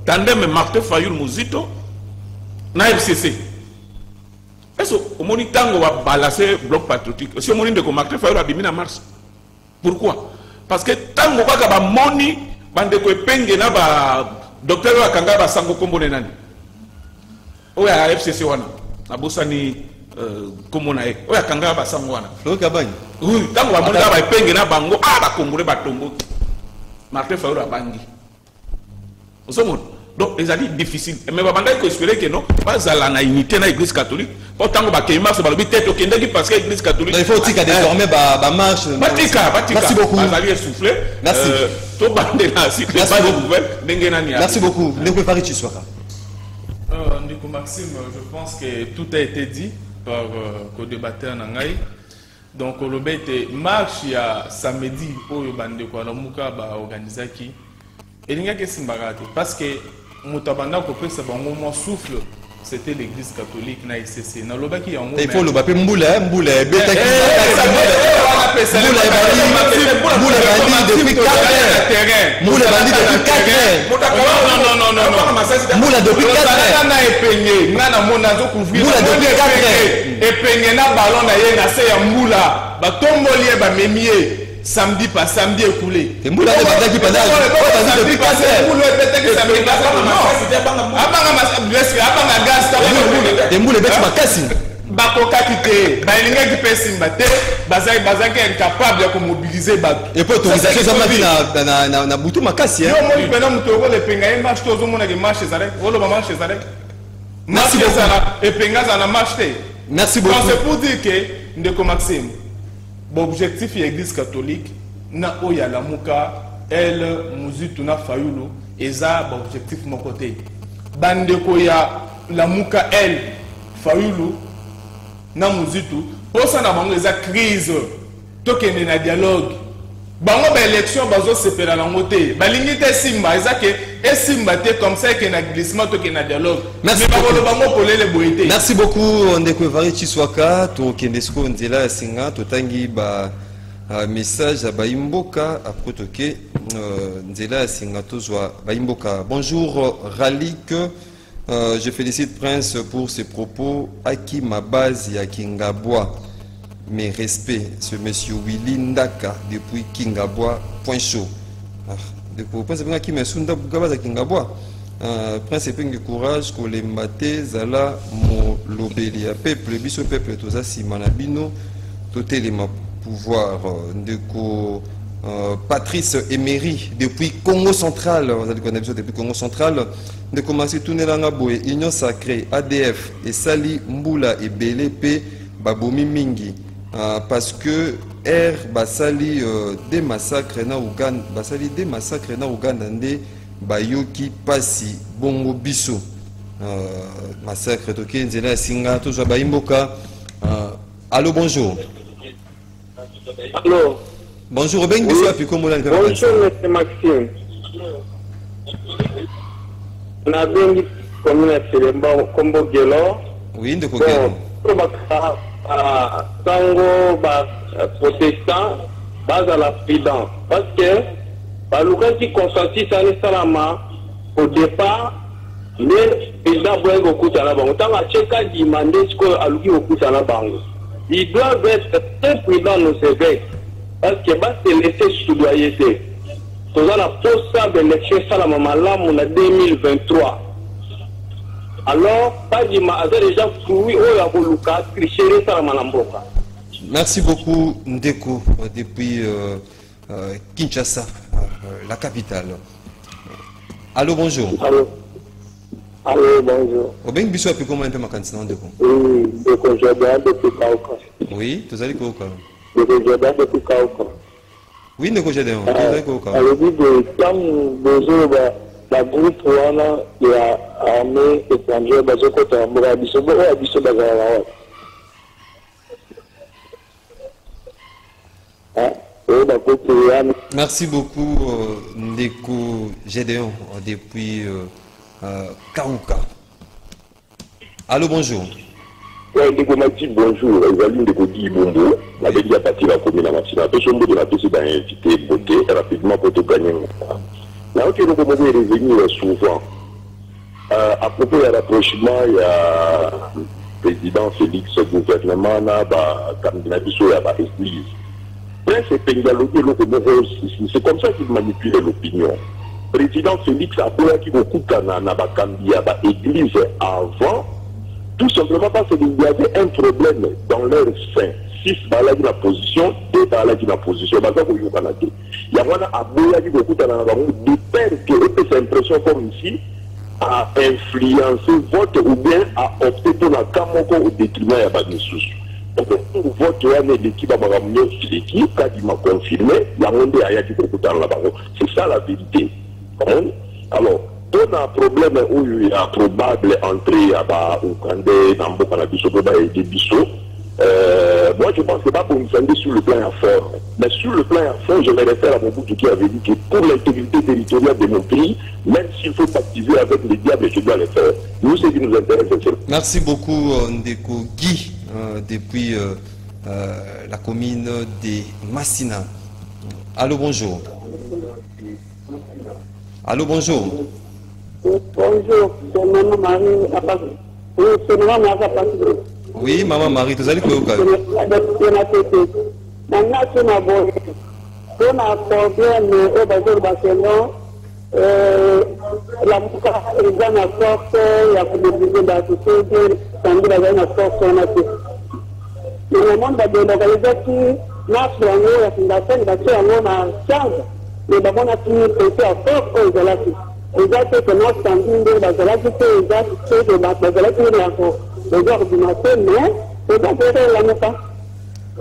Tandem et Martin Fayoul Mouzito na FCC. Est-ce que mon tango va balancer bloc patriotique? Si on dit que Martin Fayoul a bimi na marche. Pourquoi? Parce que tango va moni bande ko penge na ba docteur Akanga ba sango kombo nani. Oya FCC wana. Na bosani kombo na e. Oya Akanga ba sango wana. Flo Kabani. Oui, tango va moni ba penge na bango ba kongole ba tongo. Martin Fayoul a bangi. Osomon. Donc, ils ont dit difficile. Mais il faut espérer que non, pas à la unité dans l'église catholique. Pourtant, il faut marche sur peut-être parce que l'église catholique. Il faut que désormais marche. Merci beaucoup. Merci. Merci beaucoup. Ndeko Maxime, je pense que tout a été dit par co-débatteur Nangaï. Donc, le bête marche il y a samedi pour le bandeko Alamuka organisé qui. Et il n'y a que Simbarate parce que Moutabanda Kopesa Bango mon souffle, c'était l'église catholique na ICC. Na loba qui en il faut le baper mboula beta qui depuis 4 heures. Mboula bandi depuis 4 heures. Non. Mboula depuis 4 heures. Na epenye, na mona zo couvrir. Mboula depuis 4 heures. Epenye na ballon na ye na se ya mboula. Ba tomboli ba memie. Samedi pas samedi écoulé. Et Mboula ne va qui pendant samedi passé. Mboula peut-être que samedi passé. Et Mboula bête makasi. Bakoka kité, ba linga ki pesi mbate, bazaki incapable de mobiliser ba. Et pour autorisation ça m'a na butu makasi hein. Yo mo pena mutoko le penga en marche tozo mona ke marche zare. Olo ba marche zare. Merci beaucoup. Et penga za na marche. Merci beaucoup. C'est pour dire que Ndeko Maxime l'objectif de l'église catholique na oya la muka elle Mouzito na Fayoulou et ça objectif mon côté bandeko ya la muka elle Fayoulou na Mouzito pour ça na bango eza crise tokende na dialogue bango ba élection bazo sepela na ngote balingi te simba eza ke esimba te comme ça que na glissement tokende na dialogue. Merci beaucoup. Merci beaucoup Ndeko Evariste Chiswaka to kendesko nzela singa totangi ba message à Baimboka après toke nzela singa tozwa Baimboka. Bonjour Ralik, je félicite Prince pour ses propos. Aki ma base ya Kingabwa. mes respects, ce monsieur Willy Ndaka depuis Kingabwa, point chaud. Depuis le prince qui m'a sounda Bugaba Kingabwa. Prince du courage, que les matés, Zala, mon lobelia, peuple, biso peuple, tout ça, si manabino, tout est les pouvoir de Patrice Emery depuis Congo Central, vous allez connaître depuis Congo Central, de commencer tourner l'angaboué, Union Sacrée, ADF et Sali Mboula et BLP, Babomi Mingi, parce que Basali des massacres na Ouganda, Basali des massacres na Ouganda, Bayoki Pasi Bongo Biso, massacre Toké Nzela Singa, tout ça Baimboka. Allô, bonjour. Allô. Bonjour, ben oui. Bonjour, M. Maxime. On a bien dit comme Combo Gelo. Oui, de quoi Gelo. Tango, protestant, base à la prudence. Parce que, le qui consentit ça Salama, au départ, le président Bouengo Koutanabango. Tant que Tcheka demandé ce que Aluki Koutanabango. Ils doivent être très prudents nos évêques. Parce que c'est laisser soudoyer. Nous avons posé l'élection en 2023. Alors, pas de mal, déjà fouillé au Yaboluka, tricher Salamanamboka. Merci beaucoup, Ndeko, depuis Kinshasa, la capitale. Allô, bonjour. Allô. Allô, bonjour. Au bien, Bissou a pu comment un peu ma candidature, Ndeko? Oui, Ndeko, j'ai bien depuis Kauka. Oui, tu as dit Kauka. Depuis Kauka. Oui, Ndeko, j'ai dit Kauka. Alors, dit que quand nous la groupe il y a armée étrangère, merci beaucoup, Ndeko Gédéon, depuis Kauka. Allô, bonjour. Ndeko Mati, bonjour. Ezaline Ndeko Di Bombo, la dédiée à partir de la commune à Matina. Tout le monde de la PC va inviter Beauté rapidement pour te gagner. Là, on peut revenir souvent. À propos de rapprochement, il y a le président Félix, le gouvernement, l'église. C'est comme ça qu'il manipule l'opinion. Le président Félix a qui beaucoup de l'église avant, tout simplement parce qu'il y avait un problème dans leur sein. 6 balades la position, 2 balades la position. Il y a un aboya qui beaucoup de père qui a cette impression comme ici à influencer vote ou bien à opter pour la Kamoko au détriment de la Nissus. Donc, pour vote, il y a l'équipe qui m'a confirmé, il y a un monde qui c'est ça la vérité. Alors, on a un problème où il y a probable entrée à Oukandé, Nambo, Kanabiso, et des Bissot. Moi, je pense que pas pour nous sonder sur le plan à fort. Mais sur le plan à fort, je me réfère à Mobutu qui avait dit que pour l'intégrité territoriale de mon pays, même s'il faut pactiser avec les diables, je dois le faire. Nous, ce qui nous intéresse, c'est... Merci beaucoup, Ndeko Guy, depuis la commune de Massina. Allô, bonjour. Allô, bonjour. Bonjour, c'est Maman Marie. C'est Maman Marie. Oui, Maman Marie, tu as dit que vous avez un problème au Barcelone. La Mouka est dans la force, il y a des d'associés, tandis qu'il y a une force. Le moment de la localisation, marche en haut, la fondation, la fondation en haut, en 15. Mais d'abord, on a fini de penser à force aux Zalaki. Les actes que nous sommes dans la Zalaki, les actes de la Zalaki, les ordinateurs, mais c'est pas la Mouka.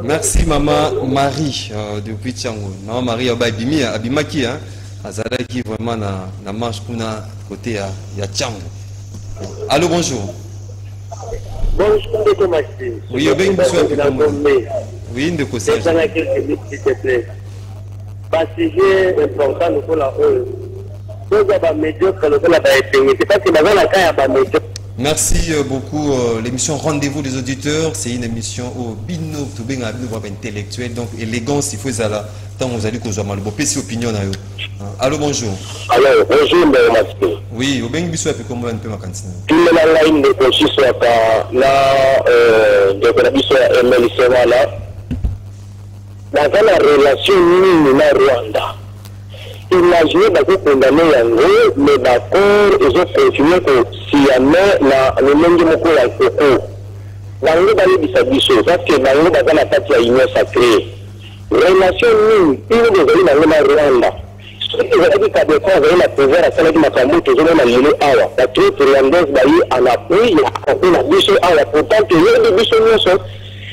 Merci Maman Marie depuis Tchango. Maman Marie Abimaki, hein. Azalaki vraiment na marche pour na côté ya Tchango. Allô, bonjour. Bonjour, Ndeko Maxime. Oui, bien bonsoir. Oui, Ndeko Sage. C'est un quelques minutes, s'il te plaît. Passager important pour la haute. Donc, il y a des médiocres, c'est parce que dans la cas, il y a des médiocres. Merci beaucoup. L'émission Rendez-vous des auditeurs, c'est une émission au bino, tout bien intellectuel, donc élégance, il faut ça là. Tant vous allez causer mal, bon, petit opinion là. Allô, bonjour. Alors, bonjour, Maxime. Oui, au bien bisou, et puis comment on peut ma cantine. Tout le monde a une conscience là, donc la mission MLC là, dans la relation nini na Rwanda. Imaginez que condamné Yango, mais d'accord, ils ont continué que si y a le monde de Moko la Koko. Dans le bali bisabiso, parce que dans le bali la partie à union sacrée. Relation nini, il y a des dans le Rwanda. Ce qui veut dire que des fois, vous avez la pouvoir à celle qui m'a fait tout le monde à awa. La troupe rwandaise bailli en appui, on a biso awa. Pourtant, il y a des biso nyonso.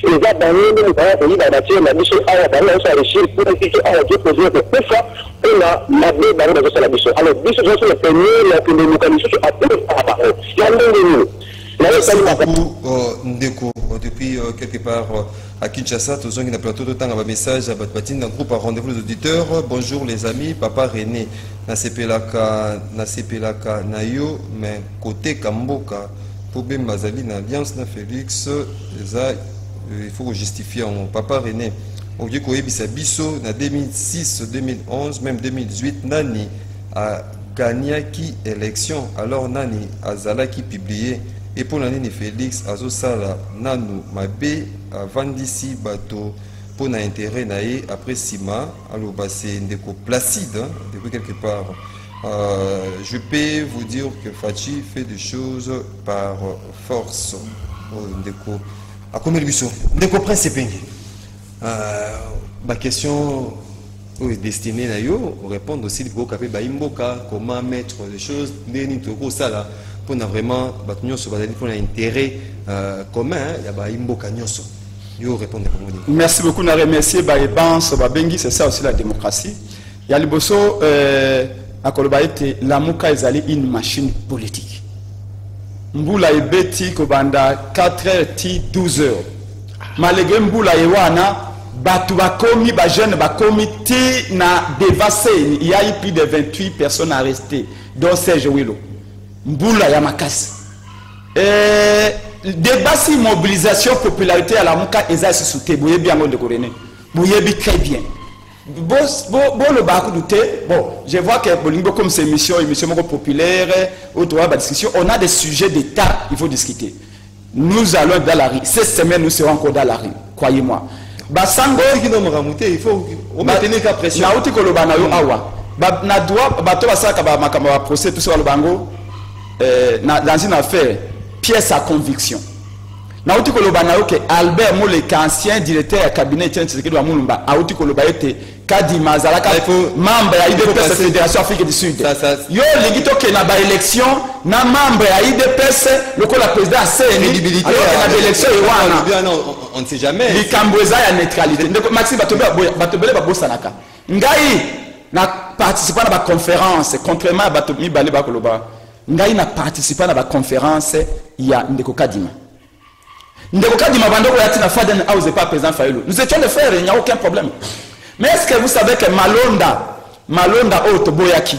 Et là, dans le monde, on a bâti la biso awa, on a réussi pour expliquer awa qui posait que peu fois, on a lavé dans la biso. Alors, biso, c'est le premier, la localisation à peu par rapport. Il y a un de nous. Merci beaucoup, Ndeko. Depuis quelque part à Kinshasa, tous ont un plateau de temps à message à Batbatine, un groupe à rendez-vous les auditeurs. Bonjour les amis, Papa René, Nasepelaka, Nayo, mais côté Kamboka, Pobe Mazali, Alliance, na Félix, il faut justifier en Papa René. Au lieu qu'on ait biso, na 2006, 2011, même 2018, Nani a gagné qui élection, alors Nani a Zala qui publié. Et pour l'année Félix, Azosala, Nanu, Mabé, Vandisi, Bato, pour l'intérêt naé, après Sima, alors c'est Ndeko Placide, hein, depuis quelque part. Je peux vous dire que Fachi fait des choses par force. Ndeko, à combien de bisous Ndeko Prince Pengi. Ma question est destinée à yo, répondre aussi au Capé Baimboka, comment mettre les choses, Néni Toko Sala. Pour vraiment pour l'intérêt commun, il y a Imboka Nyonso. Merci beaucoup, on a remercié Bengi, c'est ça aussi la démocratie. Il y a le bosso à Kolobaïte, la Mouka est une machine politique. Mboula est bêti Kobanda 4h, 12h. Malgré Mboula et Wana, Batu Bakomi, Bajeune Bakomi, Ti na dévassé. Il y a eu plus de 28 personnes arrêtées, dont Serge Wilo. Mboula Yamakasi. Débat si mobilisation, popularité à la Mouka, ils ont soutenu. Vous bien de Coréné. Vous très bien. Bon, le bac douté. Bon, je vois que Bolingo, comme c'est émission populaire, discussion, on a des sujets d'État, il faut discuter. Nous allons dans la rue. Cette semaine, nous serons encore dans la rue. Croyez-moi. Basango, il faut maintenir la pression. Naouti Kolobana yo awa. Na droit, bato basaka ba makamba procès tout sur le bango. Dans une affaire, pièce à conviction. Naouti Kolobana yo que Albert Molek, ancien directeur du cabinet de Mulumba, Aouti Kolobana était Kadima Zalaka, membre à l'IDPS, Fédération Afrique du Sud. Yo, l'égito que na ba élection, na membre à l'IDPS, le coup la président a CNI, alors que na élection on ne sait jamais. Les Cambouza à neutralité. Maxime Batobele Babosanaka. Ngai n'a participé à la conférence, contrairement à Batomi Bale Bakoloba. Ngai n'a participé à la conférence, il y a Ndeko Kadima. Ndeko Kadima Bandoko Yatina Faden House n'est pas président Fayoulou. Nous étions les frères, il n'y a aucun problème. Mais est-ce que vous savez que Malonda Otoboyaki,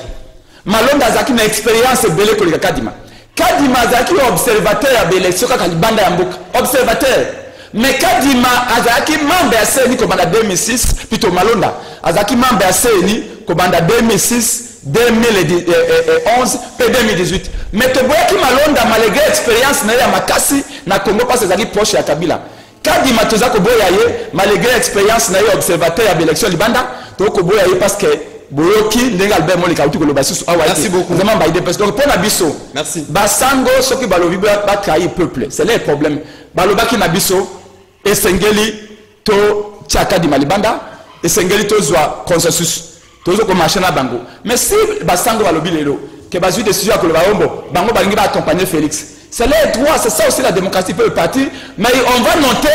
Malonda Zaki n'a expérience belé que Kadima. Kadima Zaki observateur à l'élection Kalibanda Yamboka. Observateur. Mais Kadima Azaki membre à CENI comme en 2006, plutôt Malonda. Azaki membre à CENI comme en 2006, 2011 et 2018. Mais Toboyaki Malonda, malgré l'expérience, n'a Makasi, n'a Congo pas ses proches à Kabila. Kadima Tozako Boyaye, malgré l'expérience, n'a observateur à l'élection Libanda, Toko Boyaye parce que Boyoki, Nenga Albert Molika, merci beaucoup. Donc pour Nabiso, merci. Basango, ce qui balobi va trahir peuple, c'est le problème. Balobaki Nabiso, Esengeli to Tchaka di Malibanda, Esengeli to Zwa consensus, to Zoko Machana Bango. Mais si Basango balobi lelo, que Bazu décision à Kolobambo, Bango Balingi va accompagner Félix. C'est le droit, c'est ça aussi la démocratie peut partir. Mais on va noter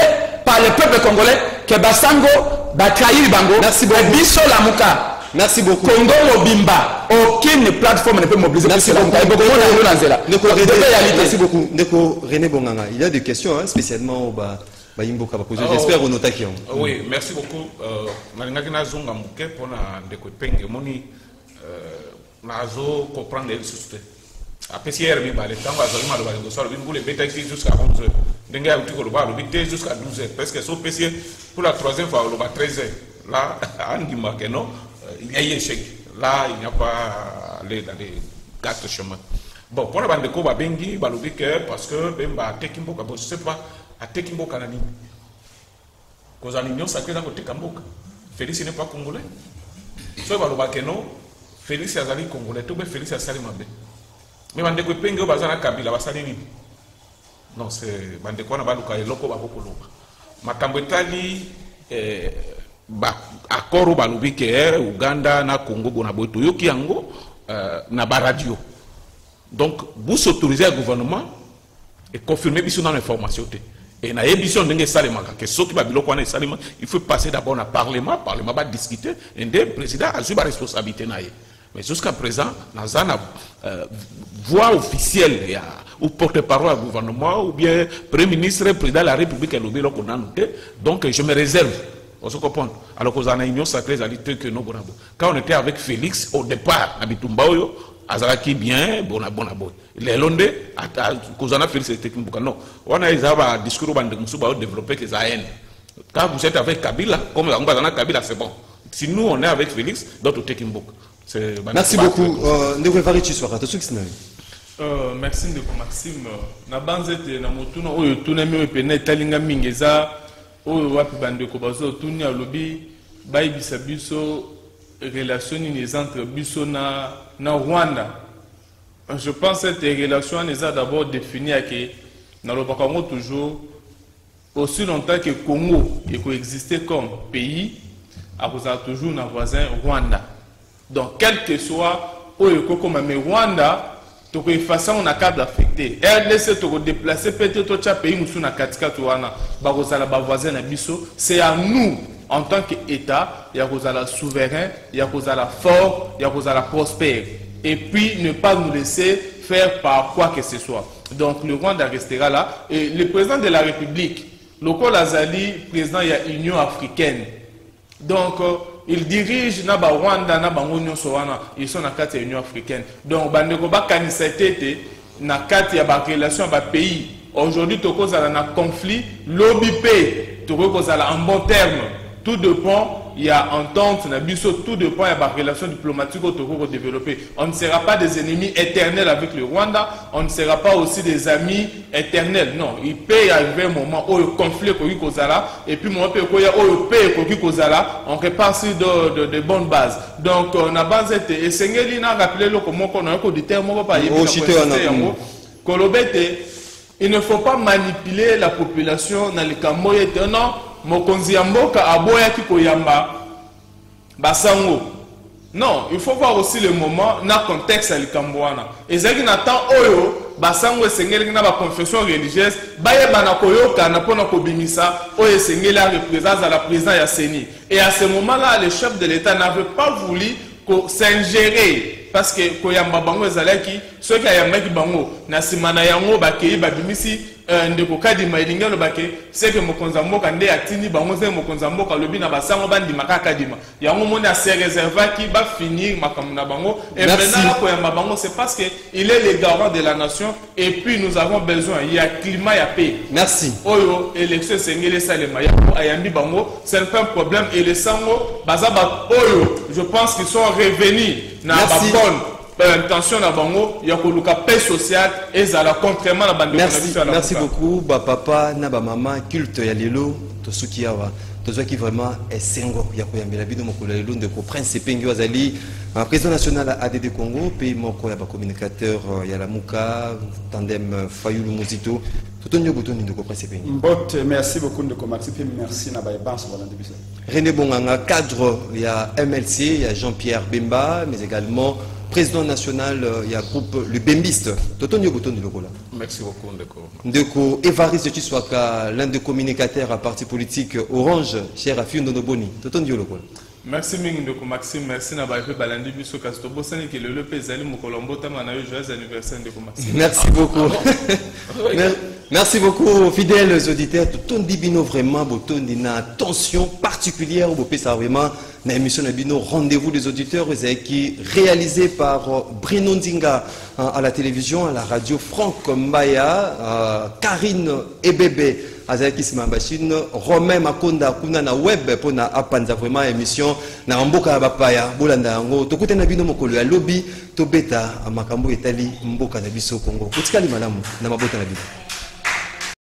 par le peuple congolais que Basango va trahir Bango. Merci beaucoup. Biso la Mouka. Merci beaucoup. Congo Mobimba, aucune plateforme ne peut mobiliser. Merci beaucoup. Merci beaucoup. Ndeko René Bonganga, il y a des questions hein, spécialement au Baimboka poser. J'espère au notaki. Oui, merci beaucoup. Malingaki nazonga muke pona Ndeko Penge moni nazo comprendre les soucis. Après hier mi balé tango azali maloba ngo so bingu le beta jusqu'à 11h. Denga uti ko loba lobi jusqu'à 12h parce que so PC pour la troisième fois loba 13h. Là andima que non. Il y a un échec. Là, il n'y a pas aller dans les quatre chemins. Bon, pour la bande de Koba Bengi, parce que Bemba Tekimbo, je ne sais pas, à Tekimbo Kanani. Cause en union sacrée dans le Tekamboka. Félix n'est pas congolais. So baloba que non, Félix azali congolais, tout Félix asali mabe. Mais bandeko penge bazana Kabila basali nini? Non, c'est bandeko na baluka eloko bakoko loba. Makambo etali ba accord balobi ke Uganda na Congo bona boto yoki yango na ba radio. Donc vous s'autorisez au gouvernement et confirmer biso dans l'information. Et na émission ndenge salemaka que soki ba biloko na salema, il faut passer d'abord na parlement va discuter et le président a eu la responsabilité na ye. Mais jusqu'à présent, nazana voix officielle ou porte-parole du gouvernement ou bien premier ministre, président de la République et le qu'on a noté. Donc je me réserve. On se comprend. Alors qu'on a une union sacrée, que nous quand on était avec Félix au départ, à Bitumbaoyo, Azaraki bien, bon. Les Londres, qu'on a Félix c'était non. On a un discours de développer que ça haine. Quand vous êtes avec Kabila, comme on a Kabila, c'est bon. Si nous on est avec Félix, d'autres Tekimbouk. Merci beaucoup. Merci ndeko Maxime. Na banzete na motuna oyo tunami opena italinga mingeza oyo wapi bandeko bazo tuni alobi bayibisa biso relation ni entre biso na Rwanda. Je pense que cette relation est d'abord définie que na lo bakango toujours aussi longtemps que Congo existait comme pays, a toujours un voisin Rwanda. Donc, quel que soit comme Rwanda, tu peux effacer un cadre affecté. RDC, tu peux déplacer peut-être un pays où tu as voisin c'est à nous, en tant qu'État, il y a souverain, il y a fort, il y a prospère. Et puis, ne pas nous laisser faire par quoi que ce soit. Donc, le Rwanda restera là. Et le président de la République, Loko Lazali, président de l'Union africaine. Donc, il dirige na Rwanda, na Union Sowana, ils sont dans la Union africaine. Donc, bandeko ba kanisatete na kati ya ba relation ba pays. Aujourd'hui, toko za na conflit, lobby pe, toko za en bon terme. Tout dépend, il y a entente, tout dépend, il y a des relations diplomatiques autour de développer. On ne sera pas des ennemis éternels avec le Rwanda, on ne sera pas aussi des amis éternels. Non, il peut y arriver un moment où le conflit est et puis moment où on repart sur de bonnes bases. Donc, on a basé et Sengeli n'a rappelé comment on a dit il ne faut pas manipuler la population dans les Camerounais. Non. Mokonzi Yamboka aboya ki koyamba basango. Non, il faut voir aussi le moment na contexte à l'Ikambouana. Et zaki na temps oyo basango esengeli na ba confession religieuse baye bana koyoka na pona kobimisa oyo esengeli a représence à la présidence ya Seni. Et à ce moment-là, le chef de l'État n'avait pas voulu s'ingérer parce que koyamba bango ezalaki ceux qui ayambaki bango na simana yango bakei babimisi ndeko kadima elinga lobake c'est que mokonza mboka nde atini bango ze mokonza mboka lobi na basango bandi makaka kadima yango moni a se réservaki ba finir makambo na bango et maintenant koyamba bango c'est parce que il est le garant de la nation et puis nous avons besoin il y a climat ya paix. Merci. Oyo élection sengele salema ya ayambi bango c'est pas un problème et les sango bazaba oyo je pense qu'ils sont revenus na ba bonne intention na bango ya koluka paix sociale et za la contrairement na bande. Merci beaucoup ba papa na ba maman culte ya lelo to suki yawa to qui vraiment est sengo ya koyambela bino mokolo lelo ndeko prince Pengi Azali président national ADD Congo pays moko ya ba communicateur ya Lamuka tandem Fayulu Muzito totonyo botoni ndeko prince Pengi mbot. Merci beaucoup ndeko Maxime, merci na ba banse wala ndebisa René Bonganga cadre ya MLC ya Jean-Pierre Bemba mais également président national, il y a groupe le Bembiste. Merci beaucoup, Ndeko. Ndeko Évariste Tshiwaka, l'un des communicateurs à parti politique Orange, cher Afion Donoboni. Merci Ndeko Maxime, merci Nabaïfe Balandi Biso Kastobo, c'est que le Pézali Mokolombo Tamanayo, joyeux anniversaire Ndeko Maxime. Merci beaucoup. Merci beaucoup, fidèles auditeurs. Tout le bino vraiment, une attention particulière au ça vraiment. Dans l'émission Nabino, rendez-vous des auditeurs, qui réalisé par Bruno Ndinga à la télévision, à la radio Franck Mbaya, Karine Ebebe, Azaki Simambachine, Romain Makonda, Kuna na web pour na apanza vraiment émission na mboka bapaya bolanda ngo tokuta Nabino mokolo ya lobby to beta makambo etali mboka na biso Congo. Kutikali malamu na mabota na biso.